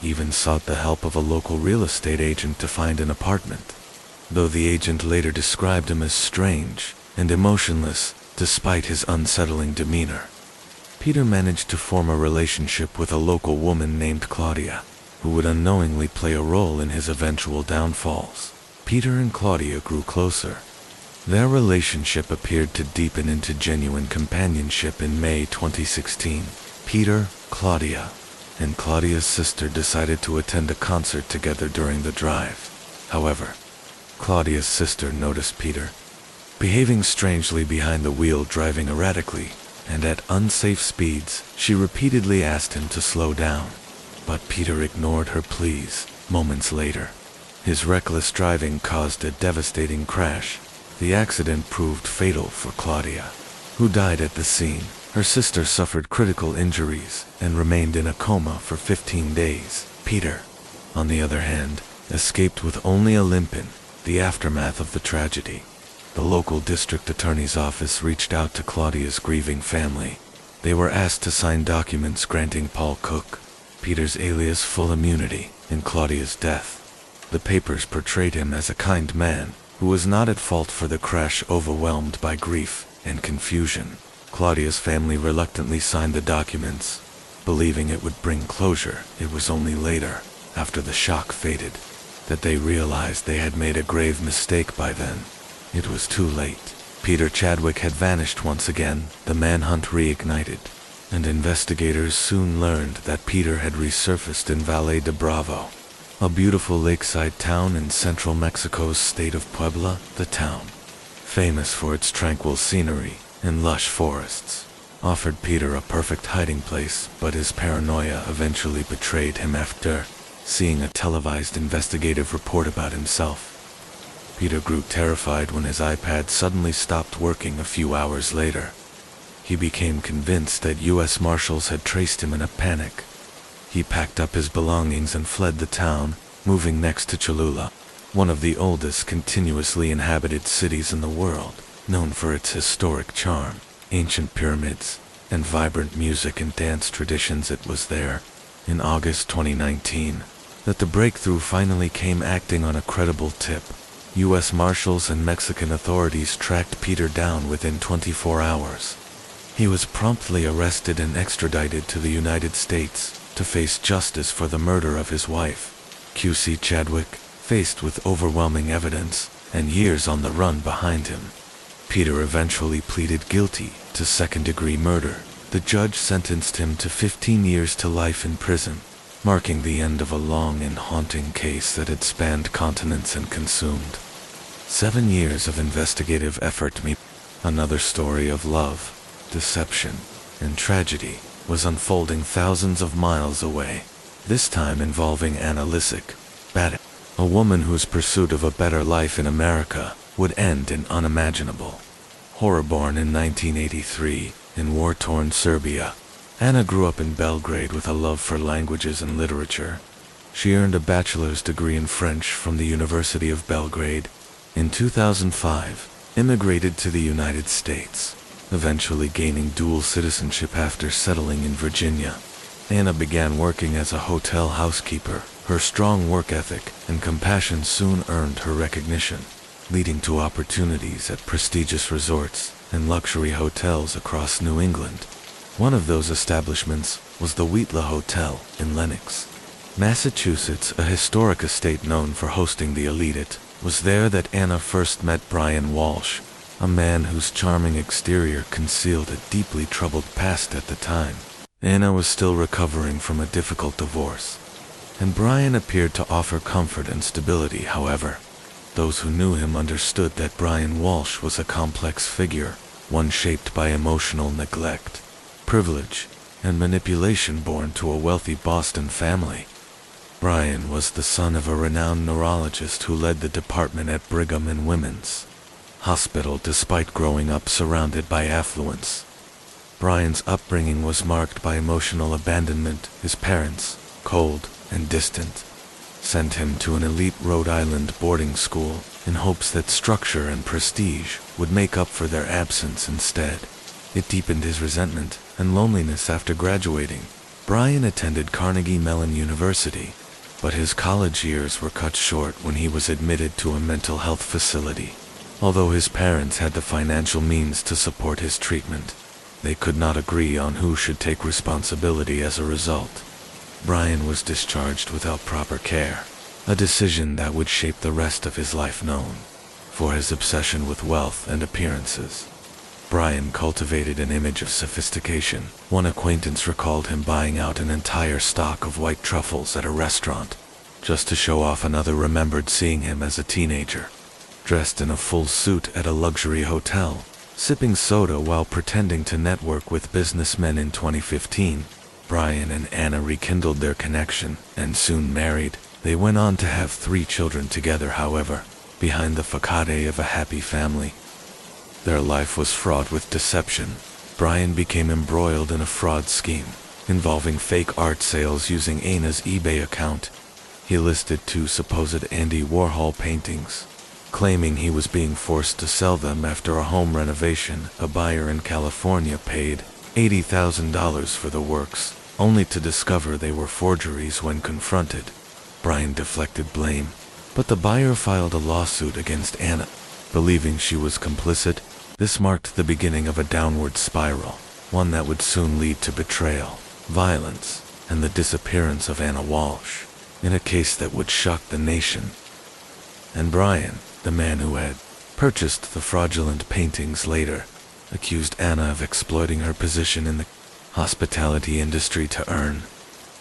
A: even sought the help of a local real estate agent to find an apartment, though the agent later described him as strange and emotionless despite his unsettling demeanor. Peter managed to form a relationship with a local woman named Claudia, who would unknowingly play a role in his eventual downfalls. Peter and Claudia grew closer. Their relationship appeared to deepen into genuine companionship in May 2016. Peter, Claudia, and Claudia's sister decided to attend a concert together during the drive. However, Claudia's sister noticed Peter behaving strangely behind the wheel, driving erratically, and at unsafe speeds. She repeatedly asked him to slow down, but Peter ignored her pleas. Moments later, his reckless driving caused a devastating crash. The accident proved fatal for Claudia, who died at the scene. Her sister suffered critical injuries and remained in a coma for 15 days. Peter, on the other hand, escaped with only a limp in the aftermath of the tragedy. The local district attorney's office reached out to Claudia's grieving family. They were asked to sign documents granting Paul Cook, Peter's alias, full immunity in Claudia's death. The papers portrayed him as a kind man who was not at fault for the crash, overwhelmed by grief and confusion. Claudia's family reluctantly signed the documents, believing it would bring closure. It was only later, after the shock faded, that they realized they had made a grave mistake by then. It was too late. Peter Chadwick had vanished once again. The manhunt reignited, and investigators soon learned that Peter had resurfaced in Valle de Bravo, a beautiful lakeside town in central Mexico's state of Puebla. The town, famous for its tranquil scenery and lush forests, offered Peter a perfect hiding place, but his paranoia eventually betrayed him after seeing a televised investigative report about himself. Peter grew terrified when his iPad suddenly stopped working a few hours later. He became convinced that U.S. Marshals had traced him in a panic. He packed up his belongings and fled the town, moving next to Cholula, one of the oldest continuously inhabited cities in the world, known for its historic charm, ancient pyramids, and vibrant music and dance traditions. It was there, in August 2019, that the breakthrough finally came. Acting on a credible tip, U.S. Marshals and Mexican authorities tracked Peter down within 24 hours. He was promptly arrested and extradited to the United States to face justice for the murder of his wife. QC Chadwick, faced with overwhelming evidence and years on the run behind him, Peter eventually pleaded guilty to second-degree murder. The judge sentenced him to 15 years to life in prison, marking the end of a long and haunting case that had spanned continents and consumed 7 years of investigative effort. Another story of love, deception, and tragedy was unfolding thousands of miles away, this time involving Anna Lissick, a woman whose pursuit of a better life in America would end in unimaginable horror. Born in 1983 in war-torn Serbia, Anna grew up in Belgrade with a love for languages and literature. She earned a bachelor's degree in French from the University of Belgrade. In 2005, immigrated to the United States, eventually gaining dual citizenship after settling in Virginia. Anna began working as a hotel housekeeper. Her strong work ethic and compassion soon earned her recognition, leading to opportunities at prestigious resorts and luxury hotels across New England. One of those establishments was the Wheatla Hotel in Lenox, Massachusetts, a historic estate known for hosting the elite. It was there that Anna first met Brian Walsh, a man whose charming exterior concealed a deeply troubled past at the time. Anna was still recovering from a difficult divorce, and Brian appeared to offer comfort and stability. However, those who knew him understood that Brian Walsh was a complex figure, one shaped by emotional neglect, privilege, and manipulation, born to a wealthy Boston family. Brian was the son of a renowned neurologist who led the department at Brigham and Women's Hospital despite growing up surrounded by affluence. Brian's upbringing was marked by emotional abandonment. His parents, cold and distant, sent him to an elite Rhode Island boarding school in hopes that structure and prestige would make up for their absence. Instead, it deepened his resentment and loneliness. After graduating, Brian attended Carnegie Mellon University, but his college years were cut short when he was admitted to a mental health facility. Although his parents had the financial means to support his treatment, they could not agree on who should take responsibility. As a result, Brian was discharged without proper care, a decision that would shape the rest of his life. Known for his obsession with wealth and appearances, Brian cultivated an image of sophistication. One acquaintance recalled him buying out an entire stock of white truffles at a restaurant, just to show off. Another remembered seeing him as a teenager, dressed in a full suit at a luxury hotel, sipping soda while pretending to network with businessmen. In 2015, Brian and Anna rekindled their connection and soon married. They went on to have 3 children together. However, behind the facade of a happy family, their life was fraught with deception. Brian became embroiled in a fraud scheme involving fake art sales using Anna's eBay account. He listed 2 supposed Andy Warhol paintings, claiming he was being forced to sell them after a home renovation. A buyer in California paid $80,000 for the works, only to discover they were forgeries when confronted. Brian deflected blame, but the buyer filed a lawsuit against Anna, believing she was complicit. This marked the beginning of a downward spiral, one that would soon lead to betrayal, violence, and the disappearance of Anna Walsh, in a case that would shock the nation. And Brian, the man who had purchased the fraudulent paintings, later accused Anna of exploiting her position in the hospitality industry to earn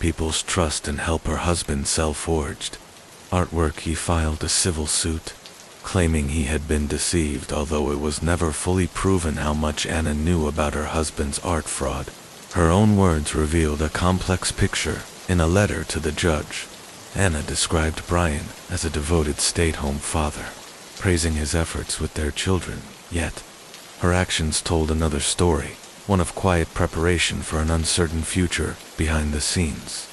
A: people's trust and help her husband sell forged artwork. He filed a civil suit, claiming he had been deceived, although it was never fully proven how much Anna knew about her husband's art fraud. Her own words revealed a complex picture in a letter to the judge. Anna described Brian as a devoted stay-at-home father, praising his efforts with their children, yet her actions told another story, one of quiet preparation for an uncertain future behind the scenes.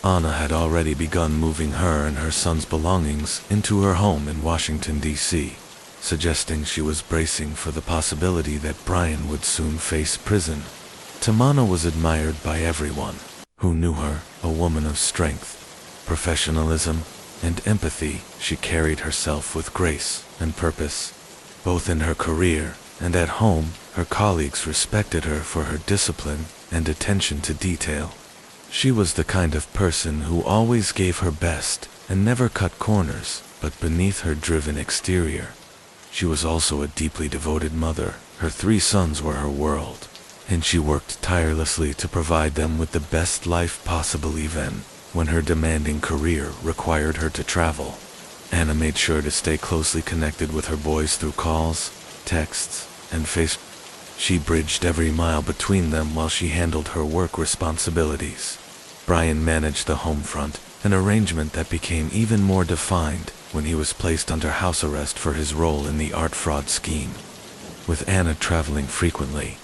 A: Anna had already begun moving her and her son's belongings into her home in Washington, D.C., suggesting she was bracing for the possibility that Brian would soon face prison. Tamana was admired by everyone who knew her, a woman of strength, professionalism, and empathy. She carried herself with grace and purpose, both in her career and at home. Her colleagues respected her for her discipline and attention to detail. She was the kind of person who always gave her best and never cut corners, but beneath her driven exterior, she was also a deeply devoted mother. Her 3 sons were her world, and she worked tirelessly to provide them with the best life possible, even when her demanding career required her to travel. Anna made sure to stay closely connected with her boys through calls, texts, and Facebook. She bridged every mile between them while she handled her work responsibilities. Brian managed the home front, an arrangement that became even more defined when he was placed under house arrest for his role in the art fraud scheme. With Anna traveling frequently,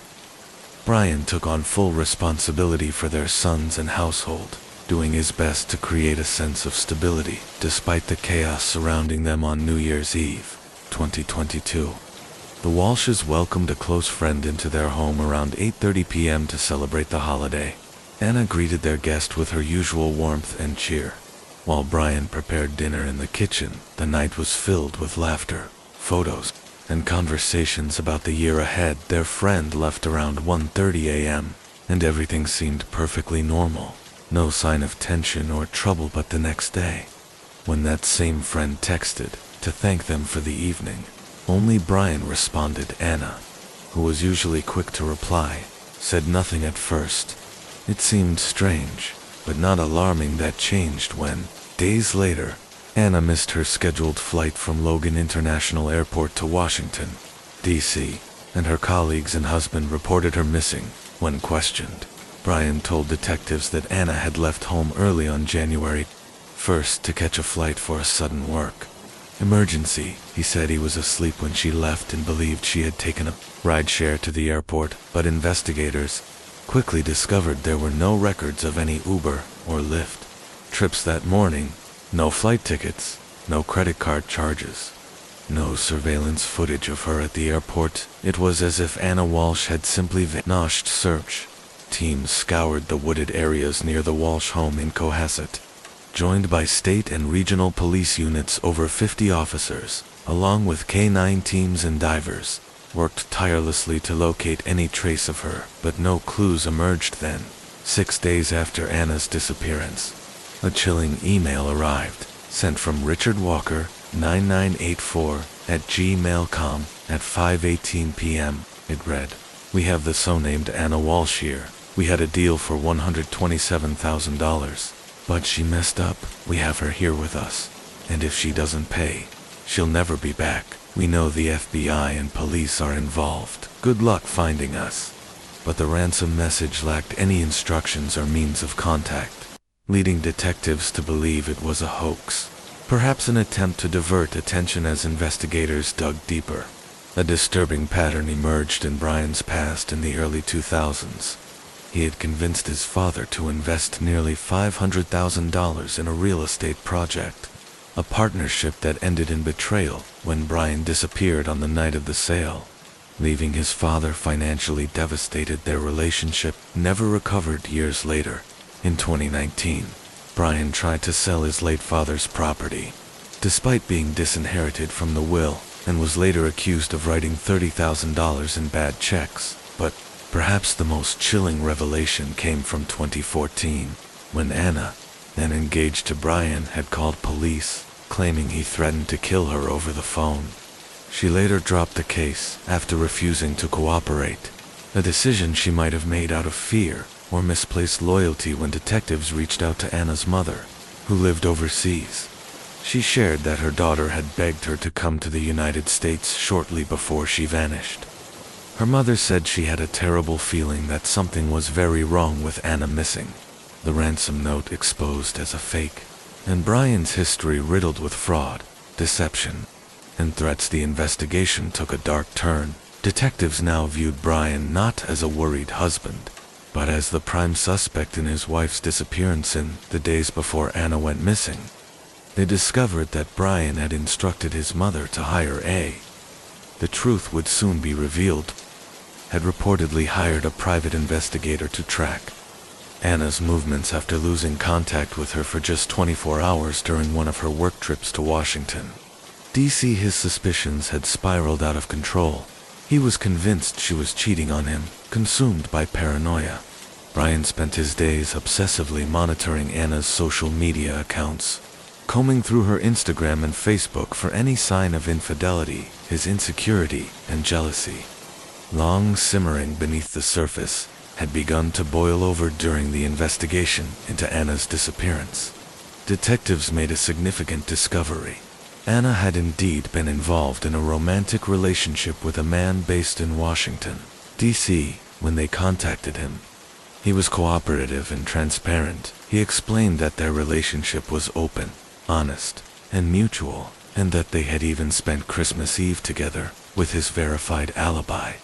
A: Brian took on full responsibility for their sons and household, doing his best to create a sense of stability despite the chaos surrounding them. On New Year's Eve, 2022, the Walshes welcomed a close friend into their home around 8:30 p.m. to celebrate the holiday. Anna greeted their guest with her usual warmth and cheer, while Brian prepared dinner in the kitchen. The night was filled with laughter, photos, and conversations about the year ahead. Their friend left around 1:30 a.m., and everything seemed perfectly normal. No sign of tension or trouble. But the next day, when that same friend texted to thank them for the evening, only Brian responded. Anna, who was usually quick to reply, said nothing at first. It seemed strange, but not alarming. That changed when, days later, Anna missed her scheduled flight from Logan International Airport to Washington, D.C., and her colleagues and husband reported her missing. When questioned, Brian told detectives that Anna had left home early on January 1st to catch a flight for a sudden work emergency. He said he was asleep when she left and believed she had taken a rideshare to the airport, but investigators quickly discovered there were no records of any Uber or Lyft trips that morning, no flight tickets, no credit card charges, no surveillance footage of her at the airport. It was as if Anna Walsh had simply vanished. Search teams scoured the wooded areas near the Walsh home in Cohasset, joined by state and regional police units. Over 50 officers, along with K-9 teams and divers, worked tirelessly to locate any trace of her, but no clues emerged. Then, 6 days after Anna's disappearance, a chilling email arrived, sent from Richard Walker, 9984, at gmail.com, at 5:18 p.m. It read, "We have the so-named Anna Walsh here. We had a deal for $127,000, but she messed up. We have her here with us, and if she doesn't pay, she'll never be back. We know the FBI and police are involved. Good luck finding us." But the ransom message lacked any instructions or means of contact, leading detectives to believe it was a hoax, perhaps an attempt to divert attention as investigators dug deeper. A disturbing pattern emerged in Brian's past in the early 2000s. he had convinced his father to invest nearly $500,000 in a real estate project, a partnership that ended in betrayal when Brian disappeared on the night of the sale. Leaving his father financially devastated, their relationship never recovered years later. In 2019, Brian tried to sell his late father's property, despite being disinherited from the will, and was later accused of writing $30,000 in bad checks. But perhaps the most chilling revelation came from 2014, when Anna, then engaged to Brian, had called police, claiming he threatened to kill her over the phone. She later dropped the case after refusing to cooperate, a decision she might have made out of fear or misplaced loyalty when detectives reached out to Anna's mother, who lived overseas. She shared that her daughter had begged her to come to the United States shortly before she vanished. Her mother said she had a terrible feeling that something was very wrong with Anna missing, the ransom note exposed as a fake, and Brian's history riddled with fraud, deception, and threats. The investigation took a dark turn. Detectives now viewed Brian not as a worried husband, but as the prime suspect in his wife's disappearance in the days before Anna went missing. They discovered that Brian had instructed his mother to hire the truth would soon be revealed, had reportedly hired a private investigator to track Anna's movements after losing contact with her for just 24 hours during one of her work trips to Washington, D.C. His suspicions had spiraled out of control. He was convinced she was cheating on him, consumed by paranoia. Brian spent his days obsessively monitoring Anna's social media accounts, combing through her Instagram and Facebook for any sign of infidelity, his insecurity, and jealousy. Long simmering beneath the surface, had begun to boil over during the investigation into Anna's disappearance. Detectives made a significant discovery. Anna had indeed been involved in a romantic relationship with a man based in Washington, D.C. When they contacted him, he was cooperative and transparent. He explained that their relationship was open, honest, and mutual, and that they had even spent Christmas Eve together, with his verified alibi.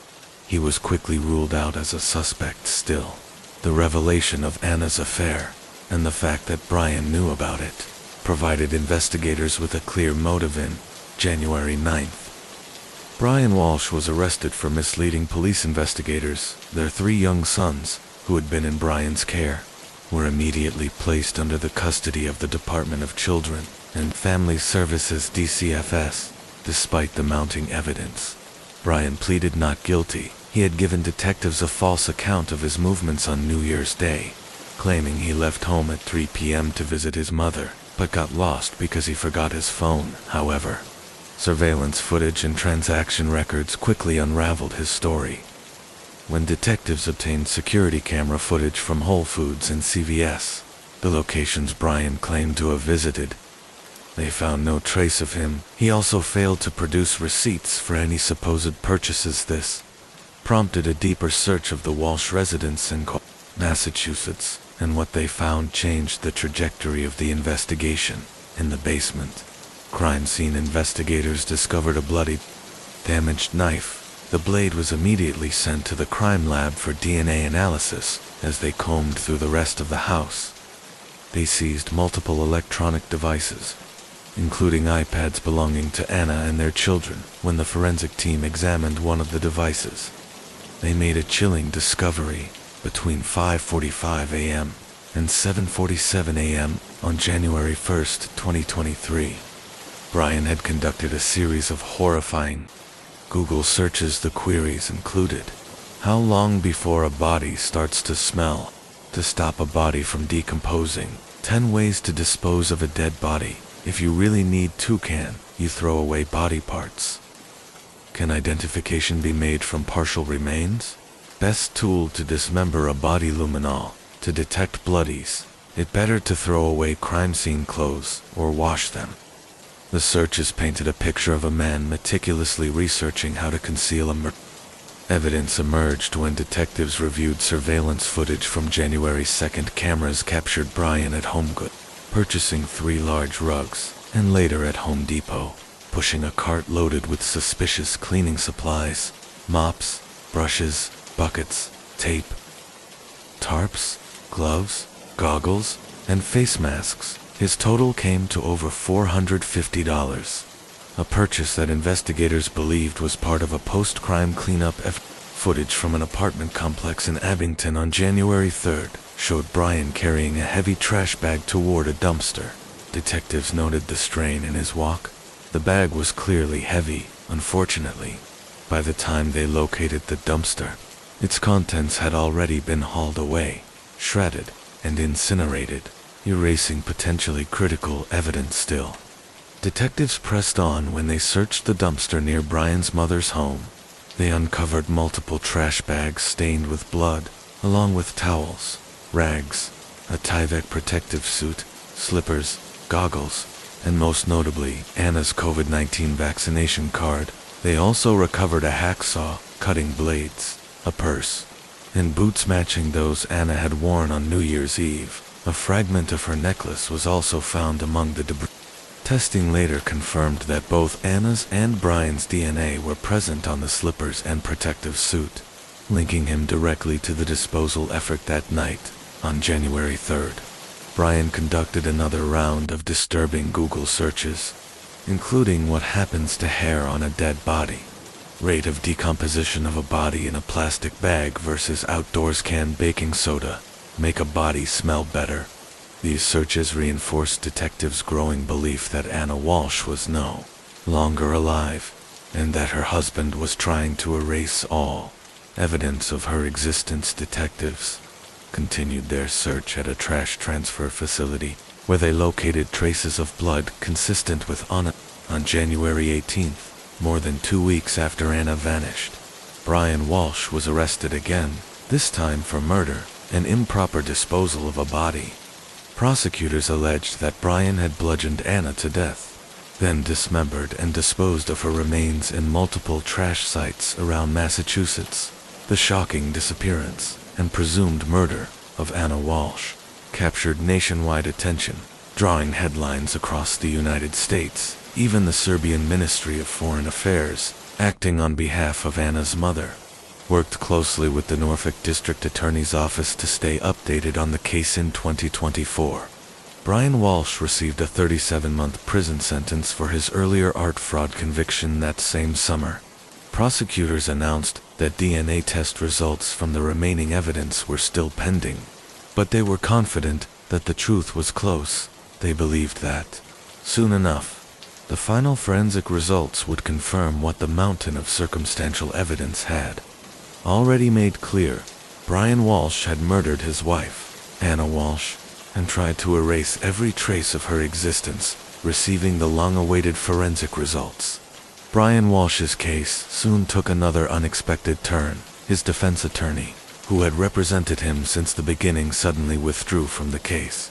A: He was quickly ruled out as a suspect still. The revelation of Anna's affair, and the fact that Brian knew about it, provided investigators with a clear motive. In January 9th, Brian Walsh was arrested for misleading police investigators. Their 3 young sons, who had been in Brian's care, were immediately placed under the custody of the Department of Children and Family Services DCFS. Despite the mounting evidence, Brian pleaded not guilty. He had given detectives a false account of his movements on New Year's Day, claiming he left home at 3 p.m. to visit his mother, but got lost because he forgot his phone. However, surveillance footage and transaction records quickly unraveled his story. When detectives obtained security camera footage from Whole Foods and CVS, the locations Brian claimed to have visited, they found no trace of him. He also failed to produce receipts for any supposed purchases. This prompted a deeper search of the Walsh residence in Massachusetts, and what they found changed the trajectory of the investigation. In the basement, crime scene investigators discovered a bloody, damaged knife. The blade was immediately sent to the crime lab for DNA analysis. As they combed through the rest of the house, they seized multiple electronic devices, including iPads belonging to Anna and their children. When the forensic team examined one of the devices, they made a chilling discovery. Between 5:45 a.m. and 7:47 a.m. on January 1st, 2023, Brian had conducted a series of horrifying Google searches. The queries included: how long before a body starts to smell? To stop a body from decomposing. 10 ways to dispose of a dead body. If you really need to, can you throw away body parts? Can identification be made from partial remains? Best tool to dismember a body. Luminol. To detect bloodies, it better to throw away crime scene clothes or wash them. The searches painted a picture of a man meticulously researching how to conceal a murder. Evidence emerged when detectives reviewed surveillance footage from January 2nd. Cameras captured Brian at HomeGoods, purchasing 3 large rugs, and later at Home Depot, pushing a cart loaded with suspicious cleaning supplies, mops, brushes, buckets, tape, tarps, gloves, goggles, and face masks. His total came to over $450, a purchase that investigators believed was part of a post-crime cleanup effort. Footage from an apartment complex in Abington on January 3rd showed Brian carrying a heavy trash bag toward a dumpster. Detectives noted the strain in his walk. The bag was clearly heavy, unfortunately. By the time they located the dumpster, its contents had already been hauled away, shredded, and incinerated, erasing potentially critical evidence still. Detectives pressed on when they searched the dumpster near Brian's mother's home. They uncovered multiple trash bags stained with blood, along with towels, rags, a Tyvek protective suit, slippers, goggles, and most notably, Anna's COVID-19 vaccination card. They also recovered a hacksaw, cutting blades, a purse, and boots matching those Anna had worn on New Year's Eve. A fragment of her necklace was also found among the debris. Testing later confirmed that both Anna's and Brian's DNA were present on the slippers and protective suit, linking him directly to the disposal effort that night. On January 3rd, Brian conducted another round of disturbing Google searches, including what happens to hair on a dead body, rate of decomposition of a body in a plastic bag versus outdoors canned baking soda, make a body smell better. These searches reinforced detectives' growing belief that Anna Walsh was no longer alive, and that her husband was trying to erase all evidence of her existence. Detectives continued their search at a trash transfer facility, where they located traces of blood consistent with Anna. On January 18th, more than 2 weeks after Anna vanished, Brian Walsh was arrested again, this time for murder and improper disposal of a body. Prosecutors alleged that Brian had bludgeoned Anna to death, then dismembered and disposed of her remains in multiple trash sites around Massachusetts. The shocking disappearance and presumed murder of Anna Walsh captured nationwide attention, drawing headlines across the United States. Even the Serbian Ministry of Foreign Affairs, acting on behalf of Anna's mother, worked closely with the Norfolk District Attorney's Office to stay updated on the case. In 2024, Brian Walsh received a 37-month prison sentence for his earlier art fraud conviction that same summer. Prosecutors announced that DNA test results from the remaining evidence were still pending, but they were confident that the truth was close. They believed that, soon enough, the final forensic results would confirm what the mountain of circumstantial evidence had already made clear. Brian Walsh had murdered his wife, Anna Walsh, and tried to erase every trace of her existence, receiving the long-awaited forensic results. Brian Walsh's case soon took another unexpected turn. His defense attorney, who had represented him since the beginning, suddenly withdrew from the case,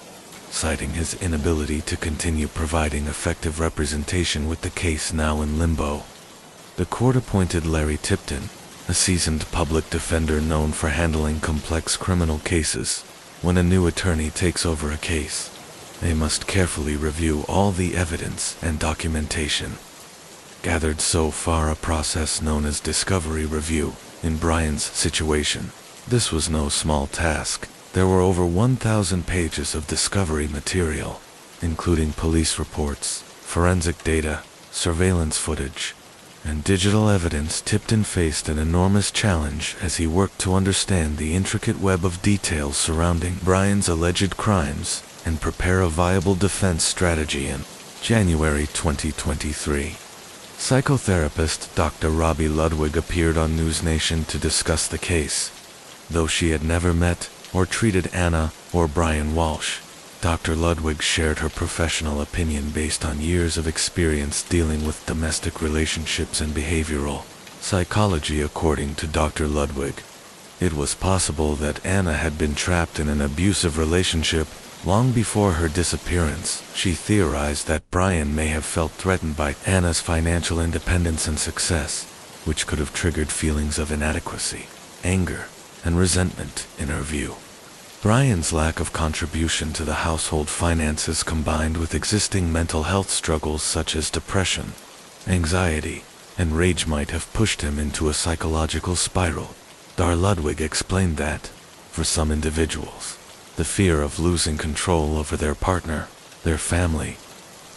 A: citing his inability to continue providing effective representation with the case now in limbo. The court appointed Larry Tipton, a seasoned public defender known for handling complex criminal cases. When a new attorney takes over a case, they must carefully review all the evidence and documentation gathered so far, a process known as discovery review. In Brian's situation, this was no small task. There were over 1,000 pages of discovery material, including police reports, forensic data, surveillance footage, and digital evidence. Tipton faced an enormous challenge as he worked to understand the intricate web of details surrounding Brian's alleged crimes and prepare a viable defense strategy. In January 2023, psychotherapist Dr. Robbie Ludwig appeared on News Nation to discuss the case. Though she had never met or treated Anna or Brian Walsh, Dr. Ludwig shared her professional opinion based on years of experience dealing with domestic relationships and behavioral psychology. According to Dr. Ludwig, it was possible that Anna had been trapped in an abusive relationship long before her disappearance. She theorized that Brian may have felt threatened by Anna's financial independence and success, which could have triggered feelings of inadequacy, anger, and resentment. In her view, Brian's lack of contribution to the household finances, combined with existing mental health struggles such as depression, anxiety, and rage, might have pushed him into a psychological spiral. Dr. Ludwig explained that, For some individuals, the fear of losing control over their partner, their family,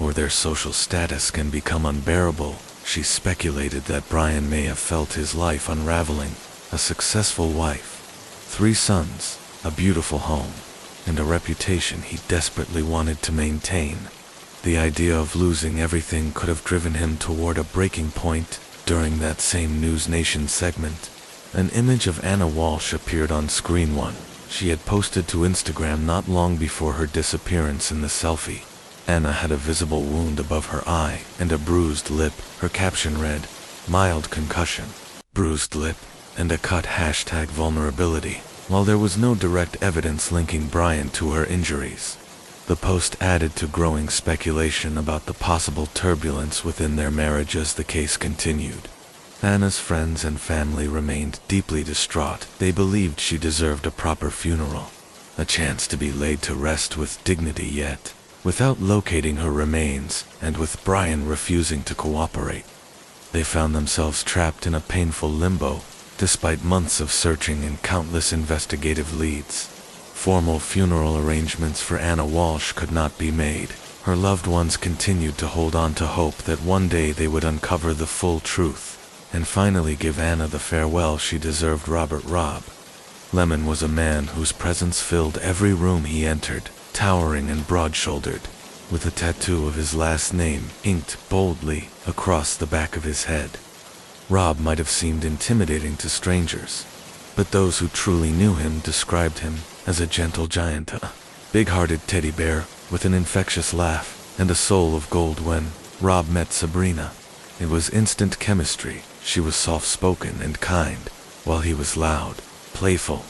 A: or their social status can become unbearable. She speculated that Brian may have felt his life unraveling, a successful wife, 3 sons, a beautiful home, and a reputation he desperately wanted to maintain. The idea of losing everything could have driven him toward a breaking point. During that same News Nation segment, an image of Anna Walsh appeared on screen. One she had posted to Instagram not long before her disappearance. In the selfie, Anna had a visible wound above her eye and a bruised lip. Her caption read, "Mild concussion, bruised lip, and a cut #vulnerability." While there was no direct evidence linking Brian to her injuries, the post added to growing speculation about the possible turbulence within their marriage as the case continued. Anna's friends and family remained deeply distraught. They believed she deserved a proper funeral, a chance to be laid to rest with dignity, yet, without locating her remains, and with Brian refusing to cooperate, they found themselves trapped in a painful limbo, despite months of searching and countless investigative leads. Formal funeral arrangements for Anna Walsh could not be made. Her loved ones continued to hold on to hope that one day they would uncover the full truth, and finally give Anna the farewell she deserved. Rob Lemon was a man whose presence filled every room he entered, towering and broad-shouldered, with a tattoo of his last name inked boldly across the back of his head. Rob might have seemed intimidating to strangers, but those who truly knew him described him as a gentle giant, a big-hearted teddy bear with an infectious laugh and a soul of gold. When Rob met Sabrina, it was instant chemistry. She was soft-spoken and kind, while he was loud, playful,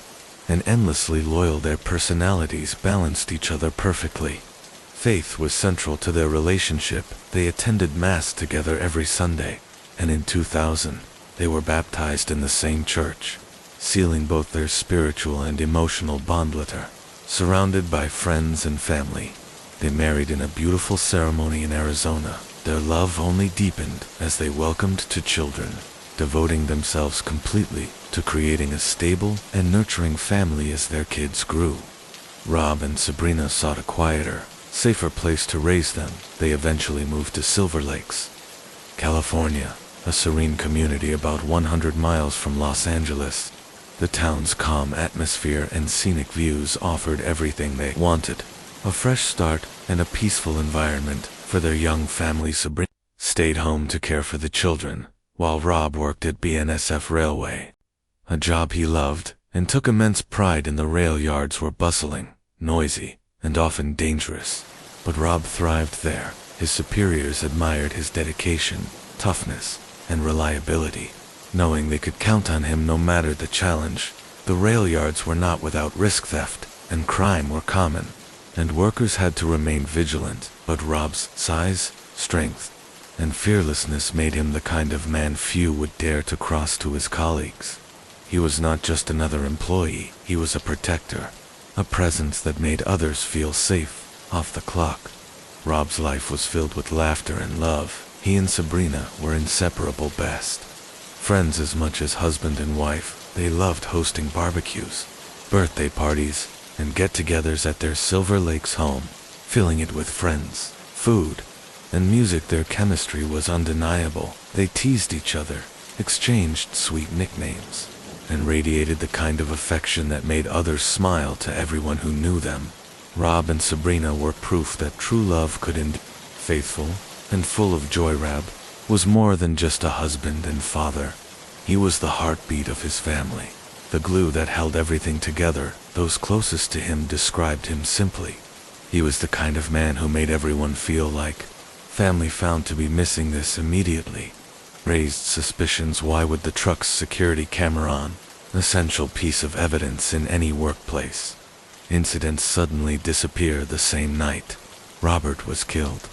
A: and endlessly loyal. Their personalities balanced each other perfectly. Faith was central to their relationship. They attended Mass together every Sunday, and in 2000, they were baptized in the same church, sealing both their spiritual and emotional bond. Later, surrounded by friends and family, they married in a beautiful ceremony in Arizona. Their love only deepened as they welcomed 2 children, devoting themselves completely to creating a stable and nurturing family as their kids grew. Rob and Sabrina sought a quieter, safer place to raise them. They eventually moved to Silver Lakes, California, a serene community about 100 miles from Los Angeles. The town's calm atmosphere and scenic views offered everything they wanted: a fresh start and a peaceful environment for their young family. Sabrina stayed home to care for the children, while Rob worked at BNSF Railway, a job he loved and took immense pride in. The rail yards were bustling, noisy, and often dangerous, but Rob thrived there. His superiors admired his dedication, toughness, and reliability, knowing they could count on him no matter the challenge. The rail yards were not without risk. Theft and crime were common, and workers had to remain vigilant, but Rob's size, strength, and fearlessness made him the kind of man few would dare to cross to his colleagues. He was not just another employee, he was a protector, a presence that made others feel safe. Off the clock, Rob's life was filled with laughter and love. He and Sabrina were inseparable, best friends as much as husband and wife. They loved hosting barbecues, birthday parties, and get-togethers at their Silver Lakes home, filling it with friends, food, and music. Their chemistry was undeniable. They teased each other, exchanged sweet nicknames, and radiated the kind of affection that made others smile. To everyone who knew them, Rob and Sabrina were proof that true love could endure. Faithful and full of joy, Rob was more than just a husband and father. He was the heartbeat of his family, the glue that held everything together. Those closest to him described him simply: he was the kind of man who made everyone feel like family. Found to be missing this immediately raised suspicions. Why would the truck's security camera, an essential piece of evidence in any workplace incident, suddenly disappear the same night Robert was killed?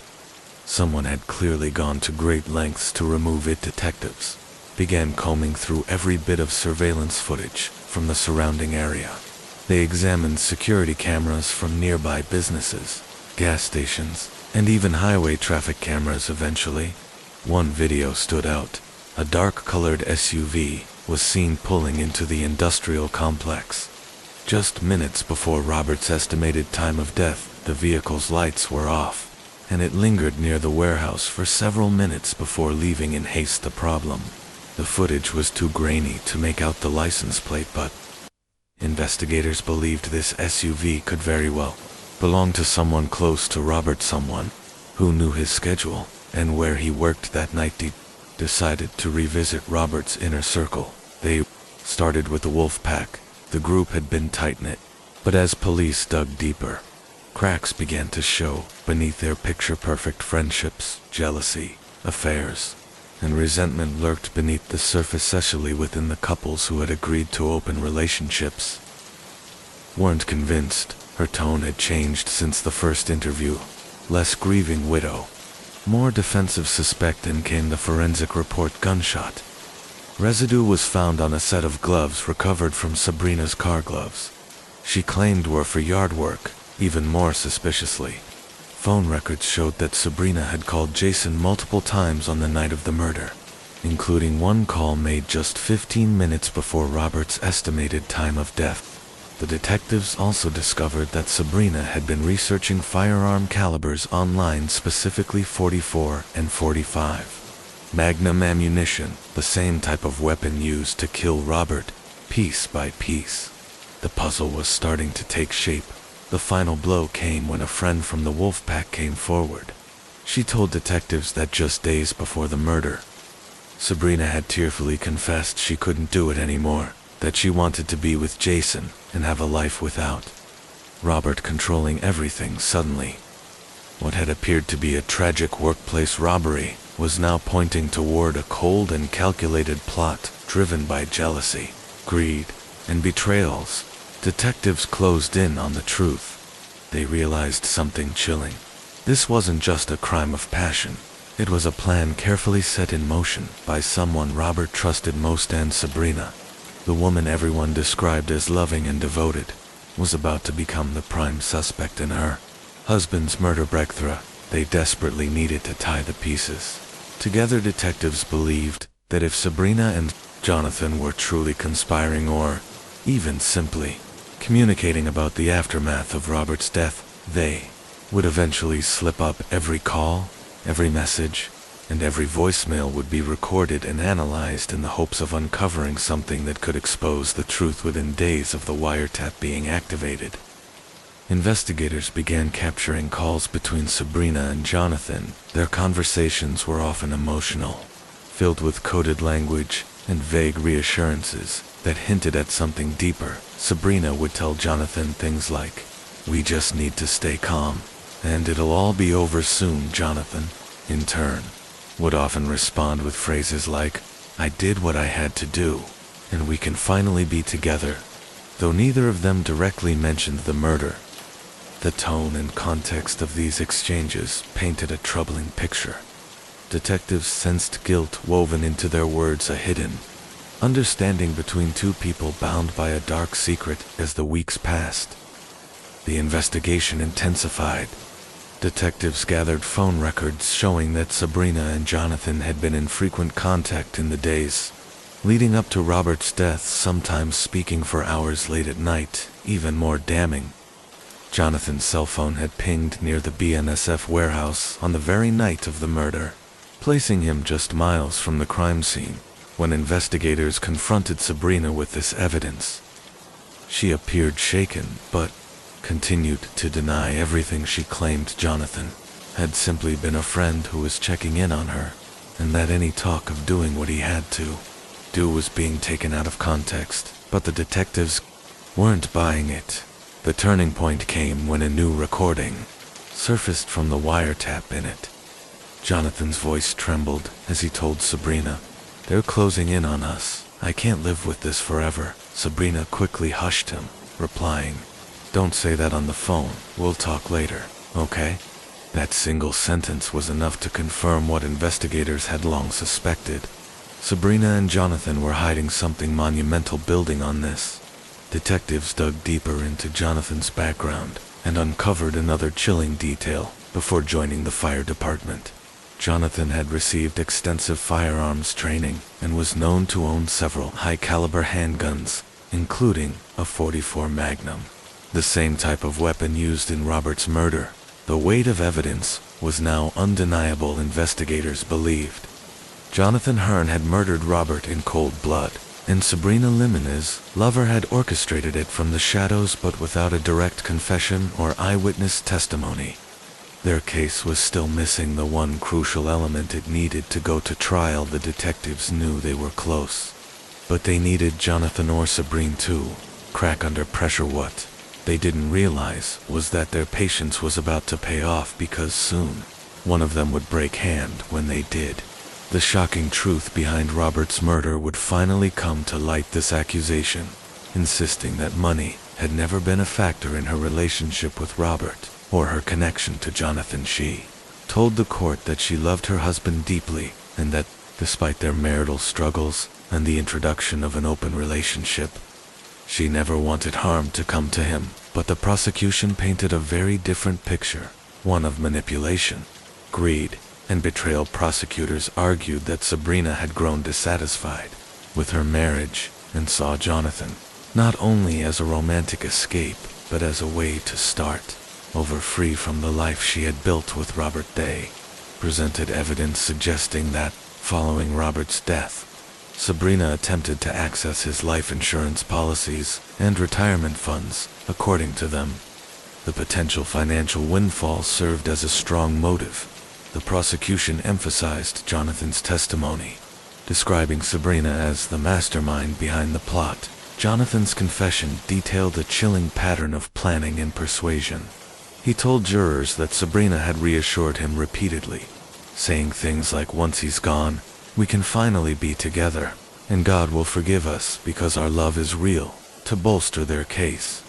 A: Someone had clearly gone to great lengths to remove it. Detectives began combing through every bit of surveillance footage from the surrounding area. They examined security cameras from nearby businesses, gas stations, and even highway traffic cameras. Eventually, one video stood out. A dark-colored SUV was seen pulling into the industrial complex, Just minutes before Robert's estimated time of death, the vehicle's lights were off, and it lingered near the warehouse for several minutes before leaving in haste. The problem: the footage was too grainy to make out the license plate, but investigators believed this SUV could very well belong to someone close to Robert, someone who knew his schedule and where he worked that night. Decided to revisit Robert's inner circle. They started with the wolf pack. The group had been tight-knit, but as police dug deeper, cracks began to show beneath their picture-perfect friendships. Jealousy, affairs, and resentment lurked beneath the surface, especially within the couples who had agreed to open relationships. Weren't convinced. Her tone had changed since the first interview. Less grieving widow, more defensive suspect. In came the forensic report. Gunshot residue was found on a set of gloves recovered from Sabrina's car. Gloves she claimed were for yard work. Even more suspiciously, phone records showed that Sabrina had called Jason multiple times on the night of the murder, including one call made just 15 minutes before Robert's estimated time of death. The detectives also discovered that Sabrina had been researching firearm calibers online, specifically .44 and .45. Magnum ammunition, the same type of weapon used to kill Robert, piece by piece. The puzzle was starting to take shape. The final blow came when a friend from the wolf pack came forward. She told detectives that just days before the murder, Sabrina had tearfully confessed she couldn't do it anymore, that she wanted to be with Jason and have a life without Robert controlling everything. Suddenly, what had appeared to be a tragic workplace robbery was now pointing toward a cold and calculated plot driven by jealousy, greed, and betrayals. Detectives closed in on the truth. They realized something chilling. This wasn't just a crime of passion. It was a plan carefully set in motion by someone Robert trusted most, and Sabrina, the woman everyone described as loving and devoted, was about to become the prime suspect in her husband's murder breakthrough. They desperately needed to tie the pieces together. Detectives believed that if Sabrina and Jonathan were truly conspiring, or even simply communicating about the aftermath of Robert's death, they would eventually slip up. Every call, every message, and every voicemail would be recorded and analyzed in the hopes of uncovering something that could expose the truth within days of the wiretap being activated. Investigators began capturing calls between Sabrina and Jonathan. Their conversations were often emotional, filled with coded language and vague reassurances that hinted at something deeper. Sabrina would tell Jonathan things like, "We just need to stay calm, and it'll all be over soon." Jonathan, in turn, would often respond with phrases like, "I did what I had to do, and we can finally be together." Though neither of them directly mentioned the murder, the tone and context of these exchanges painted a troubling picture. Detectives sensed guilt woven into their words, a hidden understanding between two people bound by a dark secret. As the weeks passed, the investigation intensified. Detectives gathered phone records showing that Sabrina and Jonathan had been in frequent contact in the days leading up to Robert's death, sometimes speaking for hours late at night. Even more damning, Jonathan's cell phone had pinged near the BNSF warehouse on the very night of the murder, placing him just miles from the crime scene. When investigators confronted Sabrina with this evidence, she appeared shaken, but continued to deny everything. She claimed Jonathan had simply been a friend who was checking in on her, and that any talk of doing what he had to do was being taken out of context. But the detectives weren't buying it. The turning point came when a new recording surfaced from the wiretap. In it, Jonathan's voice trembled as he told Sabrina, "They're closing in on us. I can't live with this forever." Sabrina quickly hushed him, replying, "Don't say that on the phone. We'll talk later, okay?" That single sentence was enough to confirm what investigators had long suspected. Sabrina and Jonathan were hiding something monumental building on this. Detectives dug deeper into Jonathan's background and uncovered another chilling detail before joining the fire department. Jonathan had received extensive firearms training and was known to own several high-caliber handguns. including a .44 Magnum, the same type of weapon used in Robert's murder. The weight of evidence was now undeniable, investigators believed. Jonathan Hearn had murdered Robert in cold blood, and Sabrina Limon's lover had orchestrated it from the shadows, but without a direct confession or eyewitness testimony. Their case was still missing the one crucial element it needed to go to trial. The detectives knew they were close, but they needed Jonathan or Sabrina to crack under pressure. What they didn't realize was that their patience was about to pay off, because soon one of them would break hand. When they did, the shocking truth behind Robert's murder would finally come to light. This accusation, insisting that money had never been a factor in her relationship with Robert or her connection to Jonathan. She told the court that she loved her husband deeply, and that, despite their marital struggles and the introduction of an open relationship, she never wanted harm to come to him. But the prosecution painted a very different picture, one of manipulation, greed, and betrayal. Prosecutors argued that Sabrina had grown dissatisfied with her marriage and saw Jonathan not only as a romantic escape, but as a way to start over free from the life she had built with Robert. They presented evidence suggesting that, following Robert's death, Sabrina attempted to access his life insurance policies and retirement funds. According to them, the potential financial windfall served as a strong motive. The prosecution emphasized Jonathan's testimony, describing Sabrina as the mastermind behind the plot. Jonathan's confession detailed a chilling pattern of planning and persuasion. He told jurors that Sabrina had reassured him repeatedly, saying things like, "Once he's gone, we can finally be together, and God will forgive us because our love is real," to bolster their case.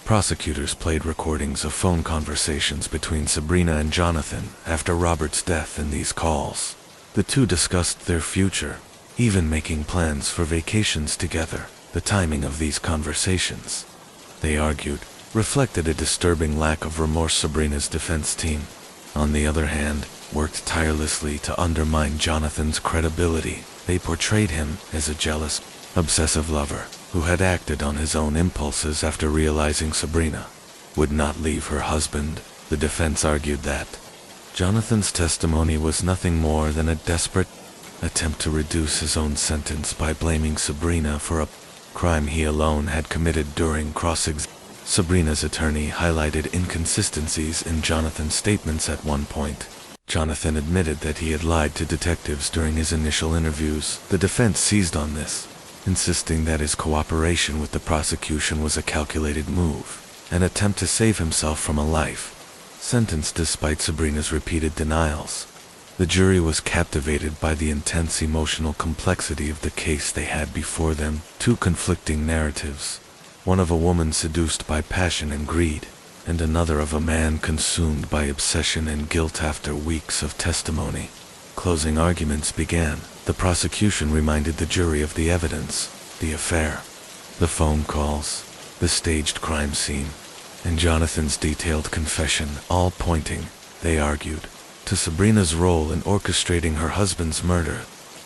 A: Prosecutors played recordings of phone conversations between Sabrina and Jonathan after Robert's death. In these calls, the two discussed their future, even making plans for vacations together. The timing of these conversations, they argued, reflected a disturbing lack of remorse. Sabrina's defense team, on the other hand, worked tirelessly to undermine Jonathan's credibility. They portrayed him as a jealous, obsessive lover who had acted on his own impulses after realizing Sabrina would not leave her husband. The defense argued that Jonathan's testimony was nothing more than a desperate attempt to reduce his own sentence by blaming Sabrina for a crime he alone had committed. During cross-examination, Sabrina's attorney highlighted inconsistencies in Jonathan's statements. At one point, Jonathan admitted that he had lied to detectives during his initial interviews. The defense seized on this, insisting that his cooperation with the prosecution was a calculated move, an attempt to save himself from a life sentence despite Sabrina's repeated denials. The jury was captivated by the intense emotional complexity of the case they had before them. Two conflicting narratives, one of a woman seduced by passion and greed, and another of a man consumed by obsession and guilt. After weeks of testimony, closing arguments began. The prosecution reminded the jury of the evidence, the affair, the phone calls, the staged crime scene, and Jonathan's detailed confession, all pointing, they argued, to Sabrina's role in orchestrating her husband's murder.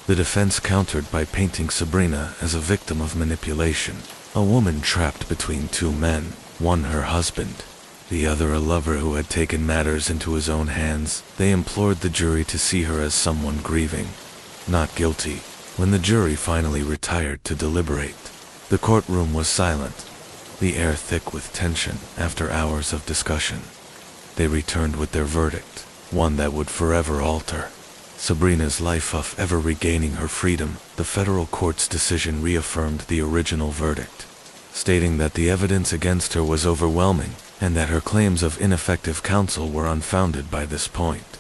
A: The defense countered by painting Sabrina as a victim of manipulation, a woman trapped between two men, one her husband, the other a lover who had taken matters into his own hands. They implored the jury to see her as someone grieving, not guilty. When the jury finally retired to deliberate, the courtroom was silent, the air thick with tension. After hours of discussion, they returned with their verdict, one that would forever alter Sabrina's life. Of ever regaining her freedom, the federal court's decision reaffirmed the original verdict, stating that the evidence against her was overwhelming and that her claims of ineffective counsel were unfounded. By this point,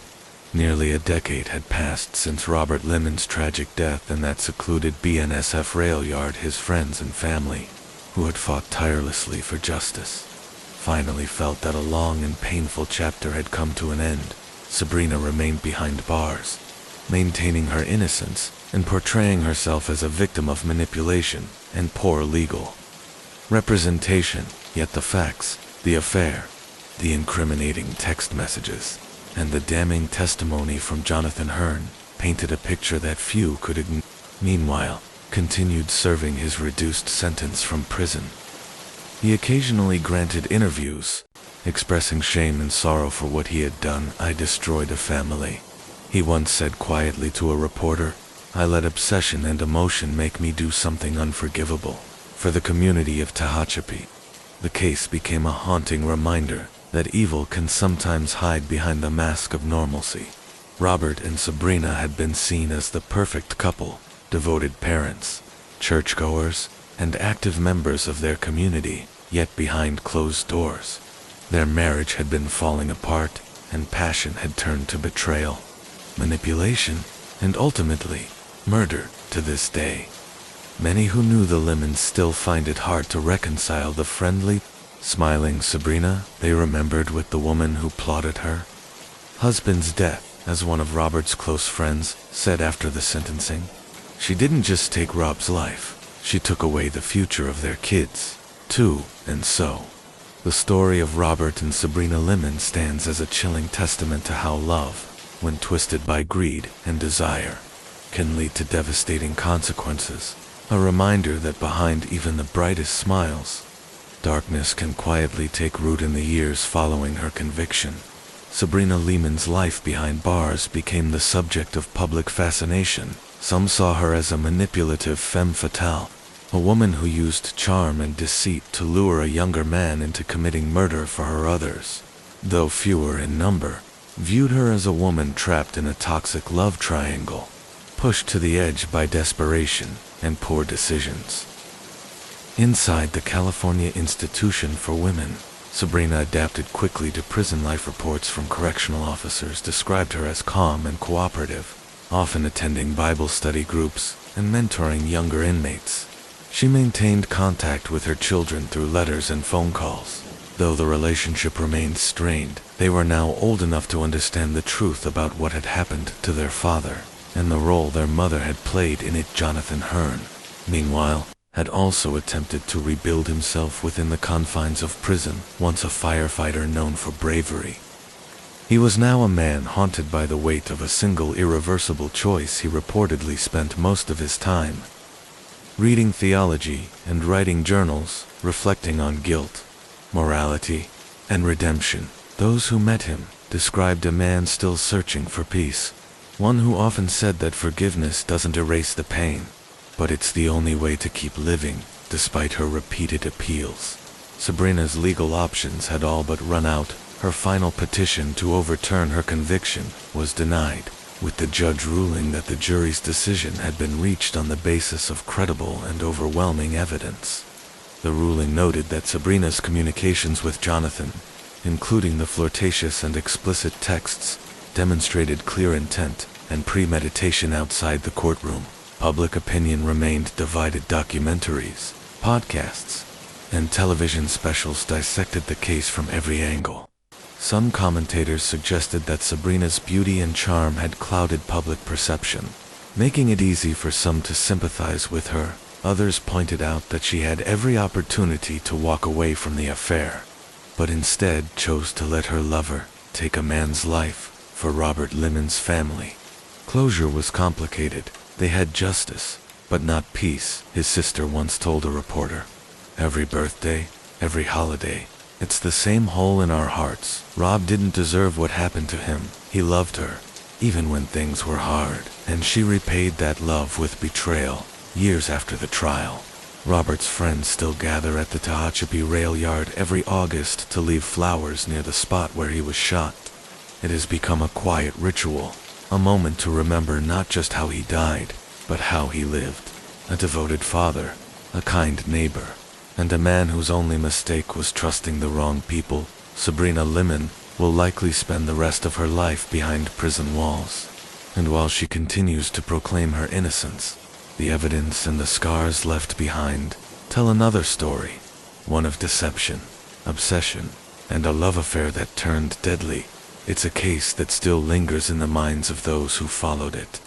A: nearly a decade had passed since Robert Limon's tragic death in that secluded BNSF rail yard. His friends and family, who had fought tirelessly for justice, finally felt that a long and painful chapter had come to an end. Sabrina remained behind bars, maintaining her innocence and portraying herself as a victim of manipulation and poor legal representation. Yet the facts, the affair, the incriminating text messages, and the damning testimony from Jonathan Hearn painted a picture that few could ignore. Meanwhile, continued serving his reduced sentence from prison. He occasionally granted interviews, expressing shame and sorrow for what he had done. "I destroyed a family," he once said quietly to a reporter. "I let obsession and emotion make me do something unforgivable." For the community of Tehachapi, the case became a haunting reminder that evil can sometimes hide behind the mask of normalcy. Robert and Sabrina had been seen as the perfect couple, devoted parents, churchgoers, and active members of their community, yet behind closed doors, their marriage had been falling apart, and passion had turned to betrayal, manipulation, and ultimately, murder to this day. Many who knew the Lemons still find it hard to reconcile the friendly, smiling Sabrina they remembered with the woman who plotted her husband's death, as one of Robert's close friends said after the sentencing. "She didn't just take Rob's life, she took away the future of their kids, too." And so, the story of Robert and Sabrina Lemon stands as a chilling testament to how love, when twisted by greed and desire, can lead to devastating consequences. A reminder that behind even the brightest smiles, darkness can quietly take root. In the years following her conviction, Sabrina Lemon's life behind bars became the subject of public fascination. Some saw her as a manipulative femme fatale, a woman who used charm and deceit to lure a younger man into committing murder for her others, though fewer in number, viewed her as a woman trapped in a toxic love triangle, pushed to the edge by desperation and poor decisions. Inside the California Institution for Women, Sabrina adapted quickly to prison life. Reports from correctional officers described her as calm and cooperative, often attending Bible study groups and mentoring younger inmates. She maintained contact with her children through letters and phone calls. Though the relationship remained strained, they were now old enough to understand the truth about what had happened to their father, and the role their mother had played in it. Jonathan Hearn, meanwhile, had also attempted to rebuild himself within the confines of prison, once a firefighter known for bravery. He was now a man haunted by the weight of a single irreversible choice. He reportedly spent most of his time reading theology and writing journals, reflecting on guilt, morality, and redemption. Those who met him described a man still searching for peace, one who often said that forgiveness doesn't erase the pain, but it's the only way to keep living, despite her repeated appeals. Sabrina's legal options had all but run out. Her final petition to overturn her conviction was denied, with the judge ruling that the jury's decision had been reached on the basis of credible and overwhelming evidence. The ruling noted that Sabrina's communications with Jonathan, including the flirtatious and explicit texts, demonstrated clear intent and premeditation outside the courtroom. Public opinion remained divided. Documentaries, podcasts, and television specials dissected the case from every angle. Some commentators suggested that Sabrina's beauty and charm had clouded public perception, making it easy for some to sympathize with her. Others pointed out that she had every opportunity to walk away from the affair, but instead chose to let her lover take a man's life for Robert Lemon's family. Closure was complicated. They had justice, but not peace, his sister once told a reporter. "Every birthday, every holiday, it's the same hole in our hearts. Rob didn't deserve what happened to him. He loved her, even when things were hard, and she repaid that love with betrayal." Years after the trial, Robert's friends still gather at the Tehachapi rail yard every August to leave flowers near the spot where he was shot. It has become a quiet ritual, a moment to remember not just how he died, but how he lived. A devoted father, a kind neighbor, and a man whose only mistake was trusting the wrong people. Sabrina Lemon will likely spend the rest of her life behind prison walls. And while she continues to proclaim her innocence, the evidence and the scars left behind tell another story, one of deception, obsession, and a love affair that turned deadly. It's a case that still lingers in the minds of those who followed it.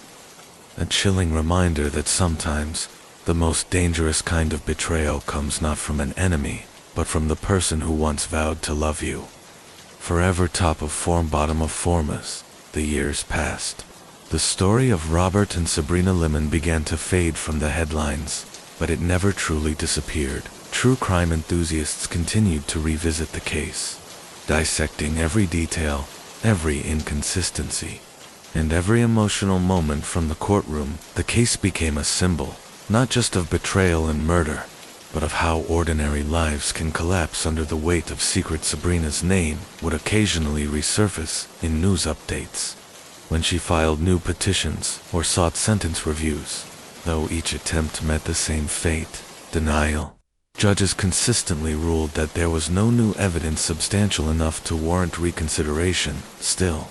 A: A chilling reminder that sometimes the most dangerous kind of betrayal comes not from an enemy, but from the person who once vowed to love you. Forever top of form, bottom of formas, the years passed. The story of Robert and Sabrina Lemon began to fade from the headlines, but it never truly disappeared. True crime enthusiasts continued to revisit the case, dissecting every detail, every inconsistency, and every emotional moment from the courtroom. The case became a symbol, not just of betrayal and murder, but of how ordinary lives can collapse under the weight of secret. Sabrina's name would occasionally resurface in news updates when she filed new petitions or sought sentence reviews, though each attempt met the same fate: denial. Judges consistently ruled that there was no new evidence substantial enough to warrant reconsideration. Still,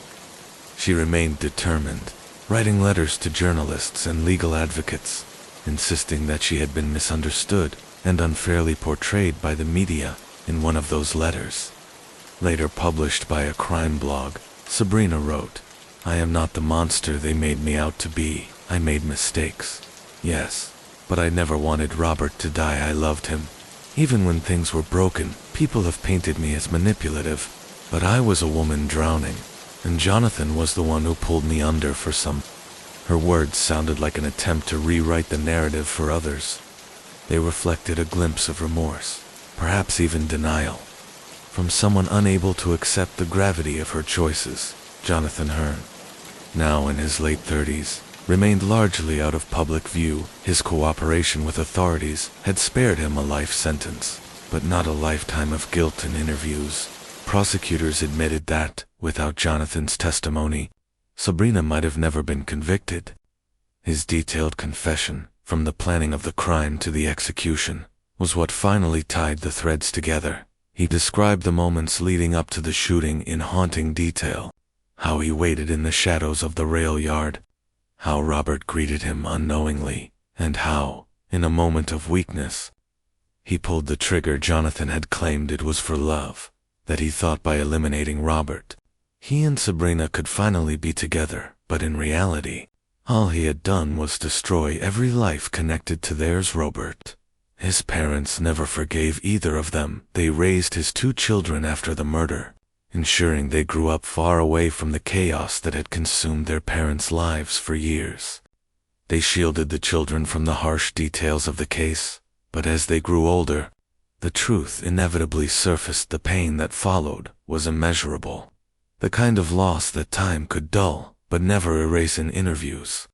A: she remained determined, writing letters to journalists and legal advocates, insisting that she had been misunderstood and unfairly portrayed by the media. In one of those letters, later published by a crime blog, Sabrina wrote, "I am not the monster they made me out to be. I made mistakes. Yes, but I never wanted Robert to die. I loved him. Even when things were broken, people have painted me as manipulative, but I was a woman drowning, and Jonathan was the one who pulled me under for some." Her words sounded like an attempt to rewrite the narrative for others. They reflected a glimpse of remorse, perhaps even denial, from someone unable to accept the gravity of her choices. Jonathan Hearn, now in his late 30s, remained largely out of public view. His cooperation with authorities had spared him a life sentence, but not a lifetime of guilt. In interviews, prosecutors admitted that, without Jonathan's testimony, Sabrina might have never been convicted. His detailed confession, from the planning of the crime to the execution, was what finally tied the threads together. He described the moments leading up to the shooting in haunting detail: how he waited in the shadows of the rail yard, how Robert greeted him unknowingly, and how, in a moment of weakness, he pulled the trigger. Jonathan had claimed it was for love, that he thought by eliminating Robert, he and Sabrina could finally be together, but in reality, all he had done was destroy every life connected to theirs. Robert. His parents never forgave either of them. They raised his 2 children after the murder, ensuring they grew up far away from the chaos that had consumed their parents' lives for years. They shielded the children from the harsh details of the case, but as they grew older, the truth inevitably surfaced. The pain that followed was immeasurable, the kind of loss that time could dull but never erase. In interviews,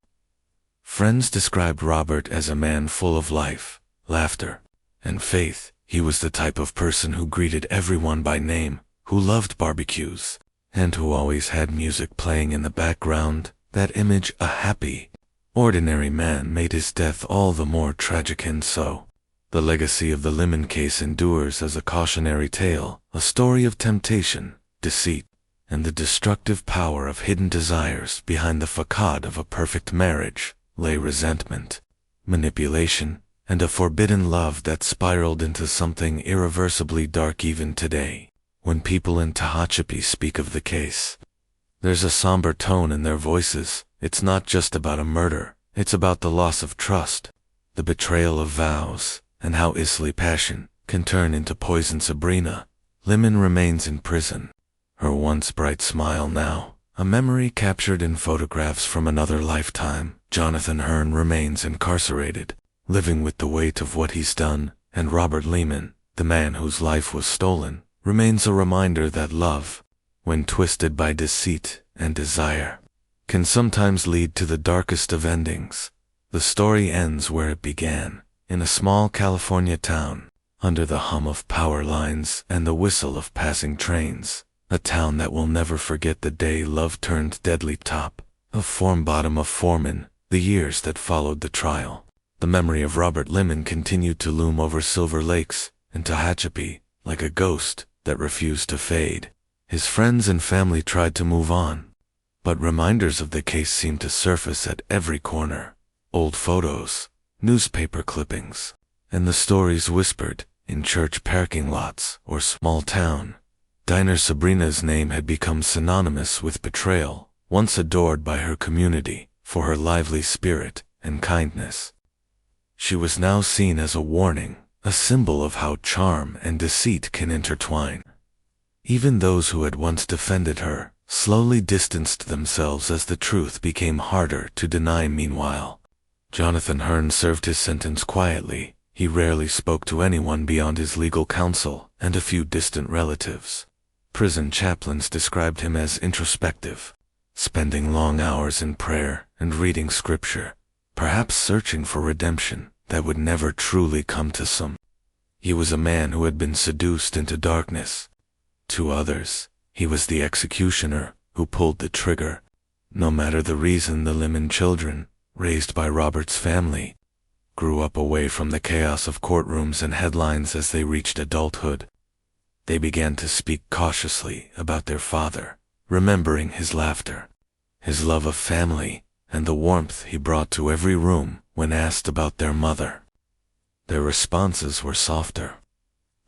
A: friends described Robert as a man full of life, laughter, and faith. He was the type of person who greeted everyone by name, who loved barbecues, and who always had music playing in the background. That image, a happy, ordinary man, made his death all the more tragic. And so, the legacy of the Lemon case endures as a cautionary tale, a story of temptation, deceit, and the destructive power of hidden desires. Behind the facade of a perfect marriage lay resentment, manipulation, and a forbidden love that spiraled into something irreversibly dark. Even today, when people in Tehachapi speak of the case, there's a somber tone in their voices. It's not just about a murder, it's about the loss of trust, the betrayal of vows, and how easily passion can turn into poison. Sabrina Lemon remains in prison, her once bright smile now a memory captured in photographs from another lifetime. Jonathan Hearn remains incarcerated, living with the weight of what he's done, and Robert Lemon, the man whose life was stolen, remains a reminder that love, when twisted by deceit and desire, can sometimes lead to the darkest of endings. The story ends where it began, in a small California town, under the hum of power lines and the whistle of passing trains. A town that will never forget the day love turned deadly. Top of form, bottom of Foreman, the years that followed the trial. The memory of Robert Lemon continued to loom over Silver Lakes and Tehachapi like a ghost that refused to fade. His friends and family tried to move on, but reminders of the case seemed to surface at every corner. Old photos, newspaper clippings, and the stories whispered in church parking lots or small town diners. Sabrina's name had become synonymous with betrayal, once adored by her community for her lively spirit and kindness. She was now seen as a warning, a symbol of how charm and deceit can intertwine. Even those who had once defended her slowly distanced themselves as the truth became harder to deny. Meanwhile, Jonathan Hearn served his sentence quietly. He rarely spoke to anyone beyond his legal counsel and a few distant relatives. Prison chaplains described him as introspective, spending long hours in prayer and reading scripture, perhaps searching for redemption that would never truly come to some. He was a man who had been seduced into darkness. To others, he was the executioner who pulled the trigger. No matter the reason, the Lemon children, raised by Robert's family, grew up away from the chaos of courtrooms and headlines. As they reached adulthood, they began to speak cautiously about their father, remembering his laughter, his love of family, and the warmth he brought to every room when asked about their mother. Their responses were softer,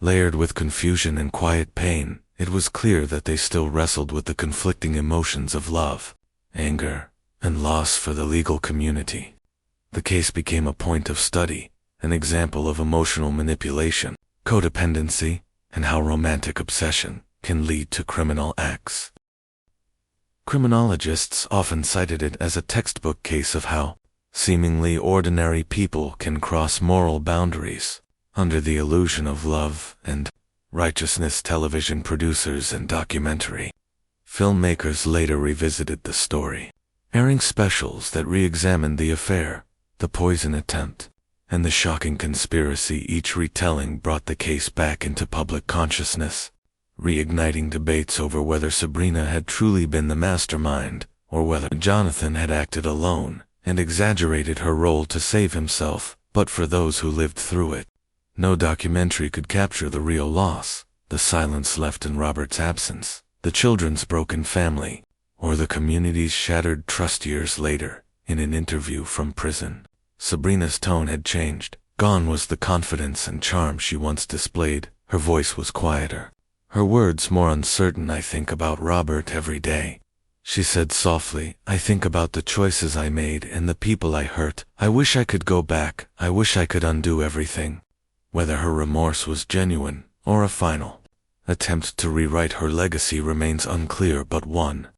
A: layered with confusion and quiet pain. It was clear that they still wrestled with the conflicting emotions of love, anger, and loss. For the legal community, the case became a point of study, an example of emotional manipulation, codependency, and how romantic obsession can lead to criminal acts. Criminologists often cited it as a textbook case of how seemingly ordinary people can cross moral boundaries under the illusion of love and righteousness. Television producers and documentary filmmakers later revisited the story, airing specials that re-examined the affair, the poison attempt, and the shocking conspiracy. Each retelling brought the case back into public consciousness, reigniting debates over whether Sabrina had truly been the mastermind, or whether Jonathan had acted alone and exaggerated her role to save himself. But for those who lived through it, no documentary could capture the real loss, the silence left in Robert's absence, the children's broken family, or the community's shattered trust. Years later, in an interview from prison, Sabrina's tone had changed. Gone was the confidence and charm she once displayed. Her voice was quieter, her words more uncertain. "I think about Robert every day," she said softly. "I think about the choices I made and the people I hurt. I wish I could go back. I wish I could undo everything." Whether her remorse was genuine or a final attempt to rewrite her legacy remains unclear, but one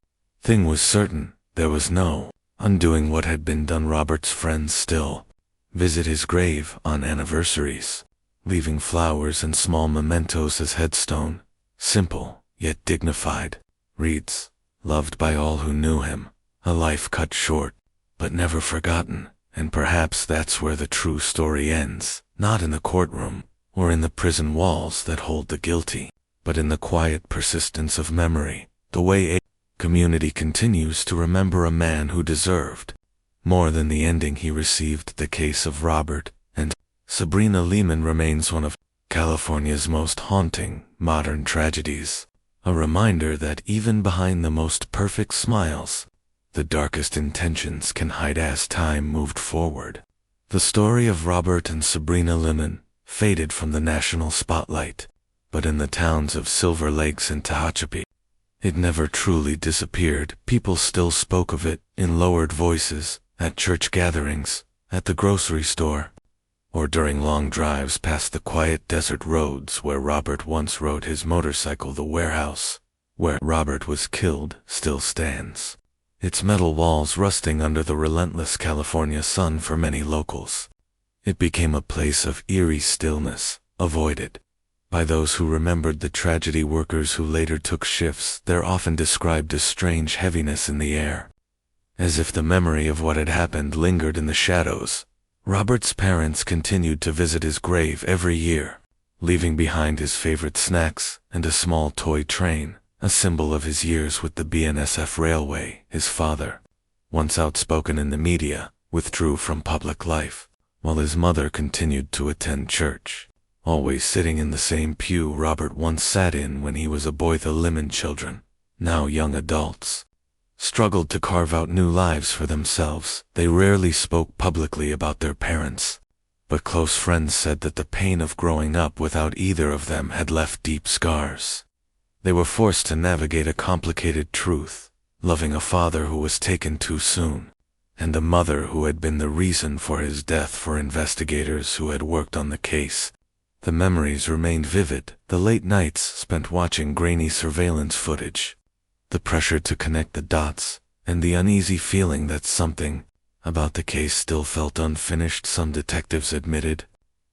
A: thing was certain: there was no undoing what had been done. Robert's friends still visit his grave on anniversaries, leaving flowers and small mementos as headstone. Simple, yet dignified, reads, "Loved by all who knew him, a life cut short, but never forgotten." And perhaps that's where the true story ends, not in the courtroom or in the prison walls that hold the guilty, but in the quiet persistence of memory, the way a community continues to remember a man who deserved more than the ending he received. The case of Robert and Sabrina Lehman remains one of California's most haunting modern tragedies, a reminder that even behind the most perfect smiles, the darkest intentions can hide. As time moved forward, the story of Robert and Sabrina Lehman faded from the national spotlight, but in the towns of Silver Lakes and Tehachapi, it never truly disappeared. People still spoke of it in lowered voices, at church gatherings, at the grocery store, or during long drives past the quiet desert roads where Robert once rode his motorcycle. The warehouse where Robert was killed still stands, its metal walls rusting under the relentless California sun. For many locals, it became a place of eerie stillness, avoided by those who remembered the tragedy. Workers who later took shifts there often described a strange heaviness in the air, as if the memory of what had happened lingered in the shadows. Robert's parents continued to visit his grave every year, leaving behind his favorite snacks and a small toy train, a symbol of his years with the BNSF Railway. His father, once outspoken in the media, withdrew from public life, while his mother continued to attend church, always sitting in the same pew Robert once sat in when he was a boy. The Lemon children, now young adults, struggled to carve out new lives for themselves. They rarely spoke publicly about their parents, but close friends said that the pain of growing up without either of them had left deep scars. They were forced to navigate a complicated truth, loving a father who was taken too soon, and a mother who had been the reason for his death. For investigators who had worked on the case, the memories remained vivid: the late nights spent watching grainy surveillance footage, the pressure to connect the dots, and the uneasy feeling that something about the case still felt unfinished. Some detectives admitted,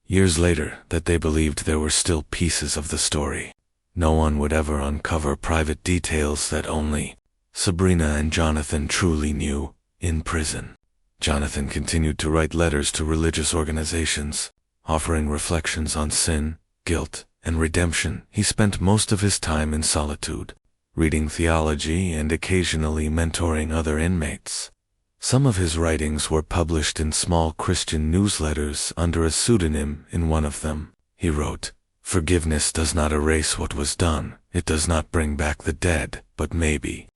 A: years later, that they believed there were still pieces of the story. No one would ever uncover private details that only Sabrina and Jonathan truly knew. In prison, Jonathan continued to write letters to religious organizations, offering reflections on sin, guilt, and redemption. He spent most of his time in solitude, reading theology and occasionally mentoring other inmates. Some of his writings were published in small Christian newsletters under a pseudonym. In one of them, he wrote, "Forgiveness does not erase what was done. It does not bring back the dead, but maybe,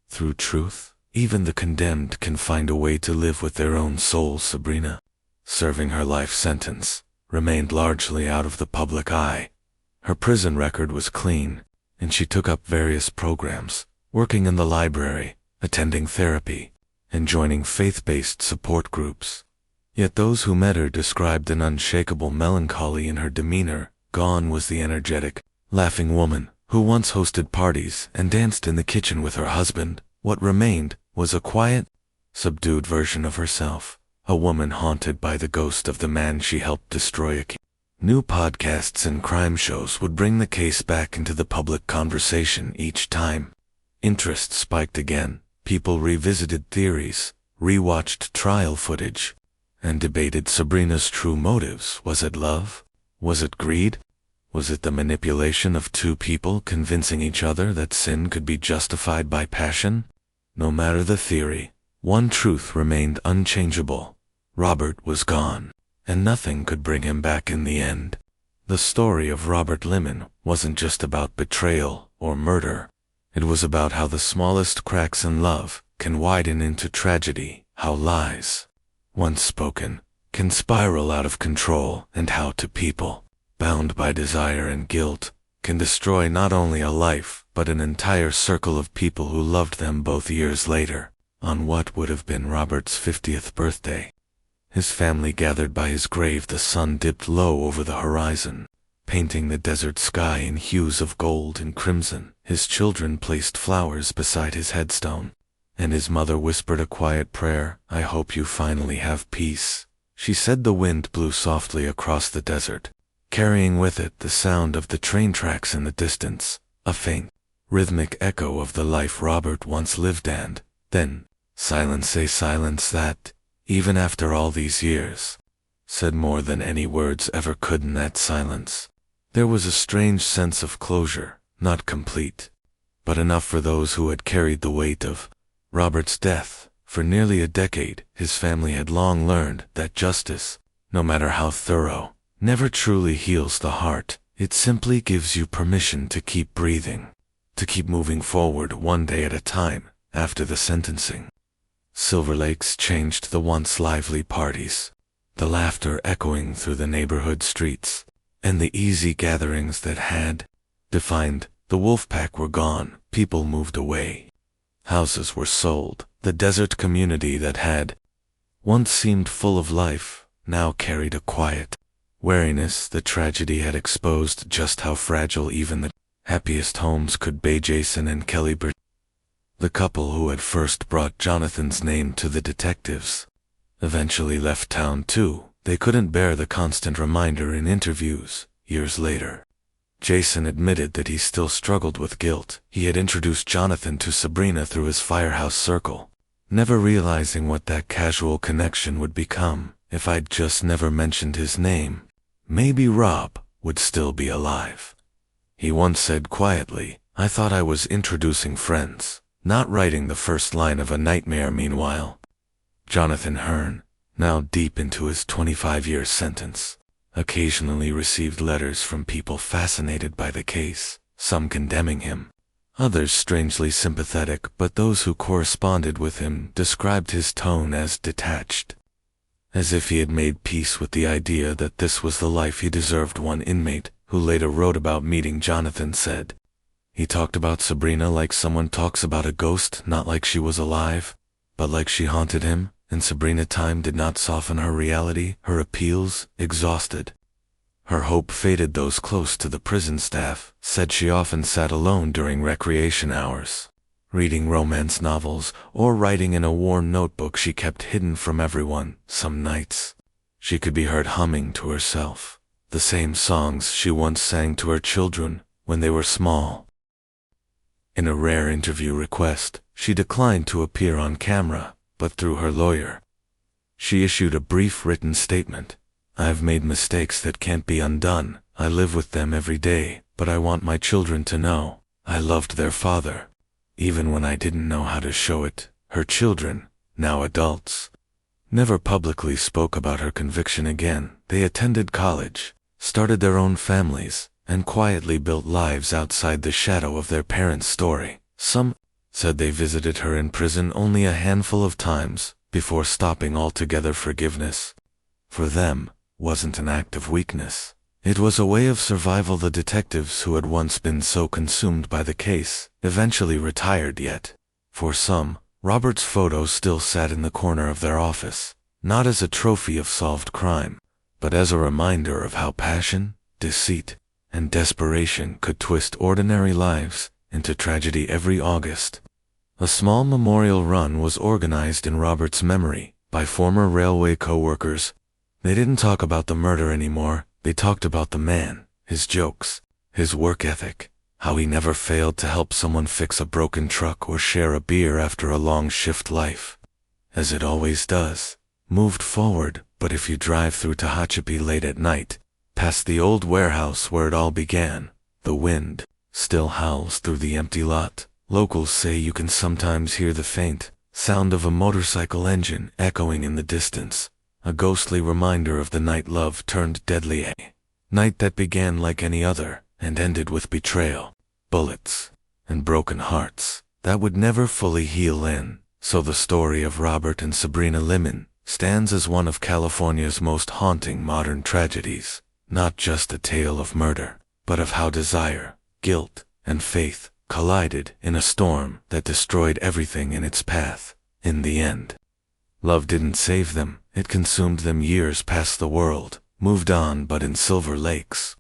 A: through truth, even the condemned can find a way to live with their own souls." Sabrina, serving her life sentence, remained largely out of the public eye. Her prison record was clean, and she took up various programs, working in the library, attending therapy, and joining faith-based support groups. Yet those who met her described an unshakable melancholy in her demeanor. Gone was the energetic, laughing woman who once hosted parties and danced in the kitchen with her husband. What remained was a quiet, subdued version of herself, a woman haunted by the ghost of the man she helped destroy. New podcasts and crime shows would bring the case back into the public conversation each time. Interest spiked again. People revisited theories, rewatched trial footage, and debated Sabrina's true motives. Was it love? Was it greed? Was it the manipulation of two people convincing each other that sin could be justified by passion? No matter the theory, one truth remained unchangeable. Robert was gone, and nothing could bring him back in the end. The story of Robert Lemon wasn't just about betrayal or murder. It was about how the smallest cracks in love can widen into tragedy, how lies, once spoken, can spiral out of control, and how two people, bound by desire and guilt, can destroy not only a life, but an entire circle of people who loved them both. Years later, on what would have been Robert's 50th birthday, his family gathered by his grave. The sun dipped low over the horizon, painting the desert sky in hues of gold and crimson. His children placed flowers beside his headstone, and his mother whispered a quiet prayer. "I hope you finally have peace," she said. The wind blew softly across the desert, carrying with it the sound of the train tracks in the distance, a faint, rhythmic echo of the life Robert once lived. And then, silence, a silence that, even after all these years, said more than any words ever could. In that silence, there was a strange sense of closure, not complete, but enough for those who had carried the weight of Robert's death. For nearly a decade, his family had long learned that justice, no matter how thorough, never truly heals the heart. It simply gives you permission to keep breathing, to keep moving forward one day at a time. After the sentencing, Silver Lakes changed. The once lively parties, the laughter echoing through the neighborhood streets, and the easy gatherings that had defined the Wolfpack were gone. People moved away. Houses were sold. The desert community that had once seemed full of life now carried a quiet wariness. The tragedy had exposed just how fragile even the happiest homes could be. Jason and Kelly Burt, the couple who had first brought Jonathan's name to the detectives, eventually left town too. They couldn't bear the constant reminder. In interviews, years later, Jason admitted that he still struggled with guilt. He had introduced Jonathan to Sabrina through his firehouse circle, never realizing what that casual connection would become. "If I'd just never mentioned his name, maybe Rob would still be alive," he once said quietly. "I thought I was introducing friends, not writing the first line of a nightmare." Meanwhile, Jonathan Hearn, now deep into his 25-year sentence, occasionally received letters from people fascinated by the case, some condemning him, others strangely sympathetic. But those who corresponded with him described his tone as detached, as if he had made peace with the idea that this was the life he deserved. One inmate, who later wrote about meeting Jonathan, said, "He talked about Sabrina like someone talks about a ghost, not like she was alive, but like she haunted him." And Sabrina, time did not soften her reality. Her appeals exhausted. Her hope faded. Those close to the prison staff said she often sat alone during recreation hours, reading romance novels, or writing in a worn notebook she kept hidden from everyone. Some nights, she could be heard humming to herself the same songs she once sang to her children when they were small. In a rare interview request, she declined to appear on camera, but through her lawyer, she issued a brief written statement. "I've made mistakes that can't be undone. I live with them every day, but I want my children to know I loved their father, even when I didn't know how to show it." Her children, now adults, never publicly spoke about her conviction again. They attended college, started their own families, and quietly built lives outside the shadow of their parents' story. Some said they visited her in prison only a handful of times before stopping altogether. Forgiveness, for them, wasn't an act of weakness. It was a way of survival. The detectives who had once been so consumed by the case eventually retired, yet, for some, Robert's photo still sat in the corner of their office, not as a trophy of solved crime, but as a reminder of how passion, deceit, and desperation could twist ordinary lives into tragedy. Every August, a small memorial run was organized in Robert's memory by former railway co-workers. They didn't talk about the murder anymore. They talked about the man, his jokes, his work ethic, how he never failed to help someone fix a broken truck or share a beer after a long shift. Life, as it always does, moved forward. But if you drive through Tehachapi late at night, past the old warehouse where it all began, the wind still howls through the empty lot. Locals say you can sometimes hear the faint sound of a motorcycle engine echoing in the distance, a ghostly reminder of the night love turned deadly, a night that began like any other and ended with betrayal, bullets, and broken hearts that would never fully heal. So the story of Robert and Sabrina Lemon stands as one of California's most haunting modern tragedies, not just a tale of murder, but of how desire, guilt, and faith collided in a storm that destroyed everything in its path. In the end, love didn't save them. It consumed them. Years past, the world moved on, but in Silver Lakes,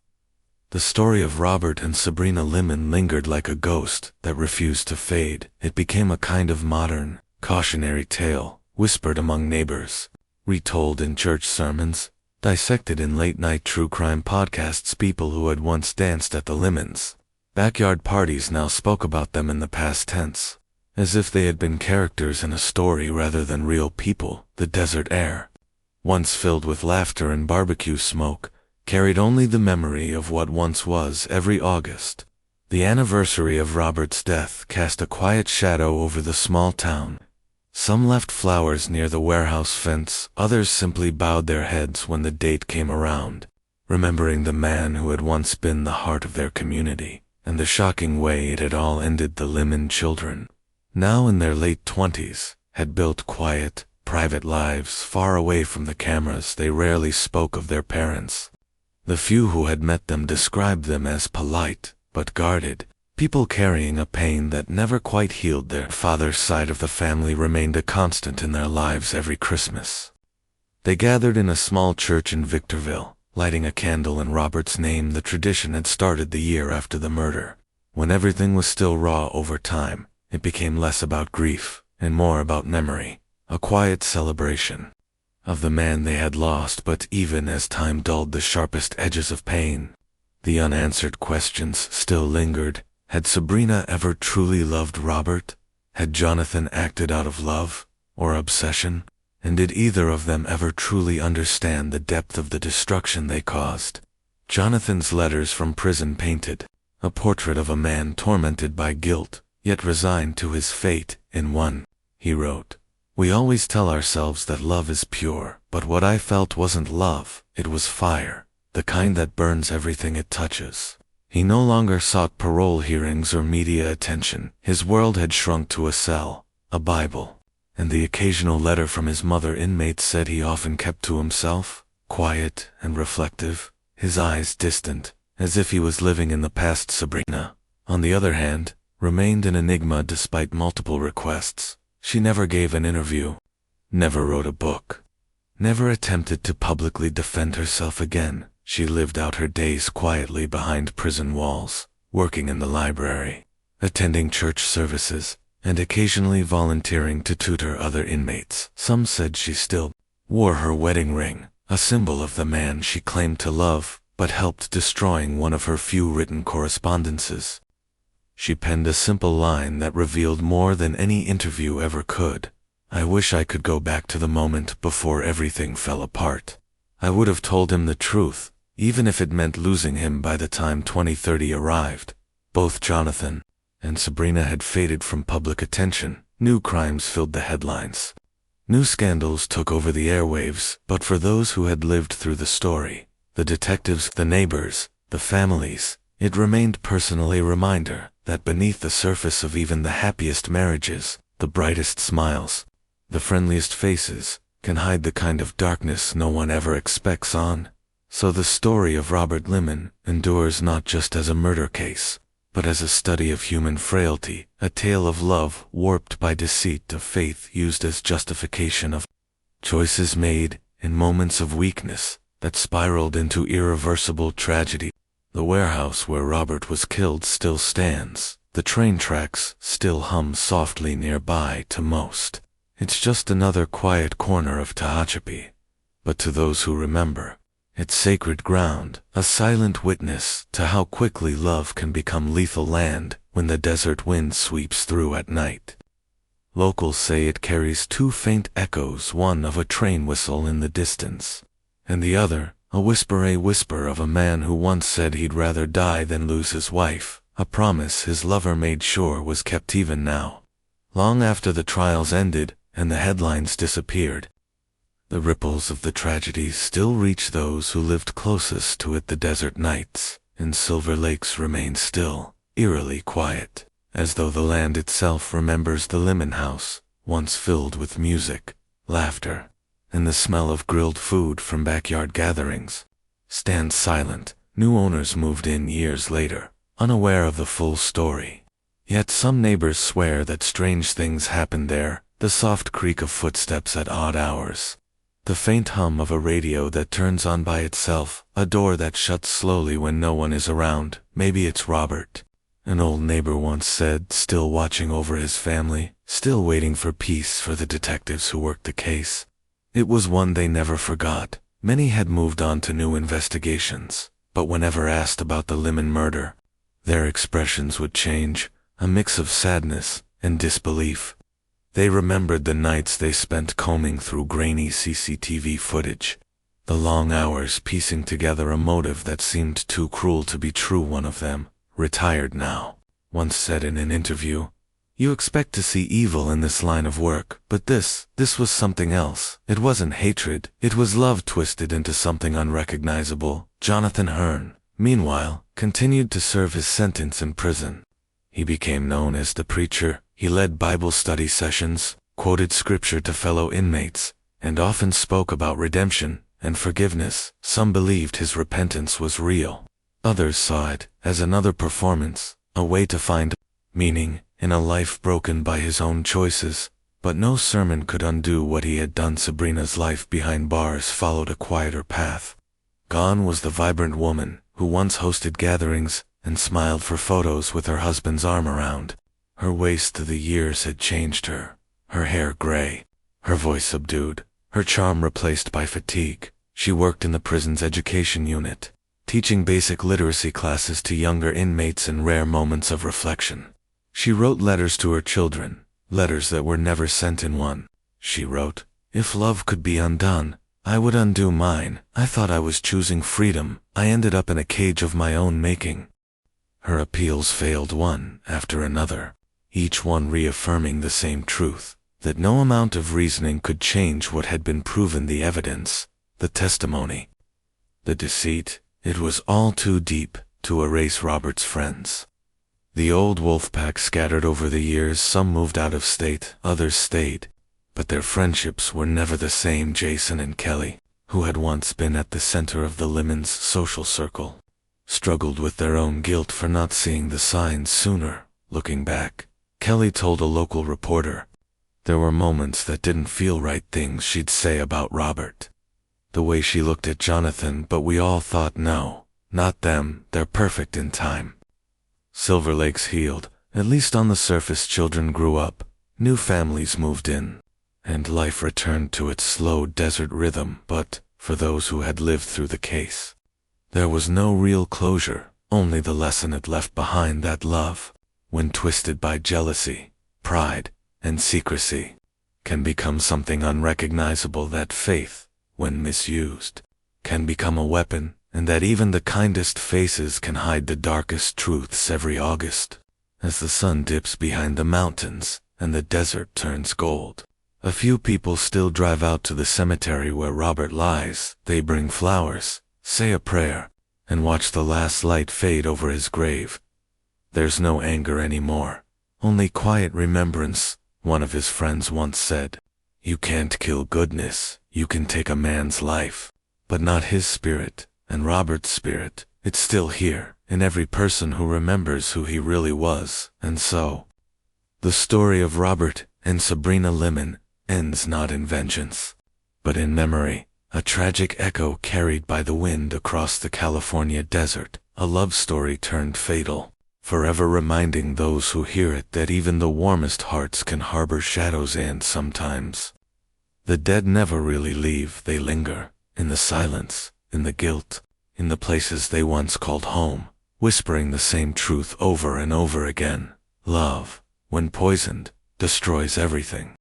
A: the story of Robert and Sabrina Lemon lingered like a ghost that refused to fade. It became a kind of modern, cautionary tale, whispered among neighbors, retold in church sermons, dissected in late-night true crime podcasts. People who had once danced at the Lemons' backyard parties now spoke about them in the past tense, as if they had been characters in a story rather than real people. The desert air, once filled with laughter and barbecue smoke, carried only the memory of what once was. Every August, the anniversary of Robert's death cast a quiet shadow over the small town. Some left flowers near the warehouse fence, others simply bowed their heads when the date came around, remembering the man who had once been the heart of their community, and the shocking way it had all ended. The Lemon children, now in their late 20s, had built quiet, private lives far away from the cameras. They rarely spoke of their parents. The few who had met them described them as polite, but guarded, people carrying a pain that never quite healed. Their father's side of the family remained a constant in their lives. Every Christmas, they gathered in a small church in Victorville, lighting a candle in Robert's name. The tradition had started the year after the murder, when everything was still raw. Over time, it became less about grief and more about memory, a quiet celebration of the man they had lost. But even as time dulled the sharpest edges of pain, the unanswered questions still lingered. Had Sabrina ever truly loved Robert? Had Jonathan acted out of love or obsession? And did either of them ever truly understand the depth of the destruction they caused? Jonathan's letters from prison painted a portrait of a man tormented by guilt, yet resigned to his fate. In one, he wrote, "We always tell ourselves that love is pure, but what I felt wasn't love, it was fire, the kind that burns everything it touches." He no longer sought parole hearings or media attention. His world had shrunk to a cell, a Bible, and the occasional letter from his mother. Inmates said he often kept to himself, quiet and reflective, his eyes distant, as if he was living in the past. Sabrina, on the other hand, remained an enigma despite multiple requests. She never gave an interview, never wrote a book, never attempted to publicly defend herself again. She lived out her days quietly behind prison walls, working in the library, attending church services, and occasionally volunteering to tutor other inmates. Some said she still wore her wedding ring, a symbol of the man she claimed to love, but helped destroying one of her few written correspondences. She penned a simple line that revealed more than any interview ever could. "I wish I could go back to the moment before everything fell apart. I would have told him the truth, even if it meant losing him by the time 2030 arrived." Both Jonathan and Sabrina had faded from public attention. New crimes filled the headlines. New scandals took over the airwaves, but for those who had lived through the story, the detectives, the neighbors, the families, it remained personally a reminder that beneath the surface of even the happiest marriages, the brightest smiles, the friendliest faces, can hide the kind of darkness no one ever expects on. So the story of Robert Lemon endures not just as a murder case, but as a study of human frailty, a tale of love warped by deceit, of faith used as justification, of choices made in moments of weakness that spiraled into irreversible tragedy. The warehouse where Robert was killed still stands. The train tracks still hum softly nearby to most. It's just another quiet corner of Tehachapi. But to those who remember, it's sacred ground, a silent witness to how quickly love can become lethal land when the desert wind sweeps through at night. Locals say it carries two faint echoes, one of a train whistle in the distance, and the other, a whisper of a man who once said he'd rather die than lose his wife, a promise his lover made sure was kept even now. Long after the trials ended and the headlines disappeared, the ripples of the tragedy still reach those who lived closest to it. The desert nights in Silver Lakes remain still, eerily quiet, as though the land itself remembers the Lemon house, once filled with music, laughter, and the smell of grilled food from backyard gatherings, stands silent. New owners moved in years later, unaware of the full story. Yet some neighbors swear that strange things happened there, the soft creak of footsteps at odd hours, the faint hum of a radio that turns on by itself, a door that shuts slowly when no one is around. Maybe it's Robert, an old neighbor once said, still watching over his family, still waiting for peace for the detectives who worked the case. It was one they never forgot. Many had moved on to new investigations, but whenever asked about the Lemon murder, their expressions would change, a mix of sadness and disbelief. They remembered the nights they spent combing through grainy CCTV footage, the long hours piecing together a motive that seemed too cruel to be true. One of them, retired now, once said in an interview, "You expect to see evil in this line of work, but this was something else. It wasn't hatred, it was love twisted into something unrecognizable." Jonathan Hearn, meanwhile, continued to serve his sentence in prison. He became known as the preacher. He led Bible study sessions, quoted scripture to fellow inmates, and often spoke about redemption and forgiveness. Some believed his repentance was real. Others saw it as another performance, a way to find meaning in a life broken by his own choices. But no sermon could undo what he had done. Sabrina's life behind bars followed a quieter path. Gone was the vibrant woman who once hosted gatherings and smiled for photos with her husband's arm around. Her waist to the years had changed her, her hair gray, her voice subdued, her charm replaced by fatigue. She worked in the prison's education unit, teaching basic literacy classes to younger inmates in rare moments of reflection. She wrote letters to her children, letters that were never sent. In one, she wrote, "If love could be undone, I would undo mine. I thought I was choosing freedom. I ended up in a cage of my own making." Her appeals failed one after another, each one reaffirming the same truth, that no amount of reasoning could change what had been proven. The evidence, the testimony, the deceit, it was all too deep to erase. Robert's friends, the old wolf pack, scattered over the years. Some moved out of state, others stayed, but their friendships were never the same. Jason and Kelly, who had once been at the center of the Lemon's social circle, struggled with their own guilt for not seeing the signs sooner. Looking back, Kelly told a local reporter, there were moments that didn't feel right, things she'd say about Robert, the way she looked at Jonathan, but we all thought, no, not them, they're perfect in time. Silver Lakes healed, At least on the surface, children grew up, new families moved in, and life returned to its slow desert rhythm. But for those who had lived through the case, there was no real closure, only the lesson it left behind, that love, when twisted by jealousy, pride, and secrecy, can become something unrecognizable, that faith, when misused, can become a weapon, and that even the kindest faces can hide the darkest truths. Every August, as the sun dips behind the mountains and the desert turns gold, a few people still drive out to the cemetery where Robert lies. They bring flowers, say a prayer, and watch the last light fade over his grave. There's no anger anymore, only quiet remembrance. One of his friends once said, "You can't kill goodness, you can take a man's life, but not his spirit." And Robert's spirit, it's still here, in every person who remembers who he really was. And so, the story of Robert and Sabrina Lemon ends not in vengeance, but in memory, a tragic echo carried by the wind across the California desert, a love story turned fatal, forever reminding those who hear it that even the warmest hearts can harbor shadows, and sometimes the dead never really leave. They linger, in the silence, in the guilt, in the places they once called home, whispering the same truth over and over again. Love, when poisoned, destroys everything.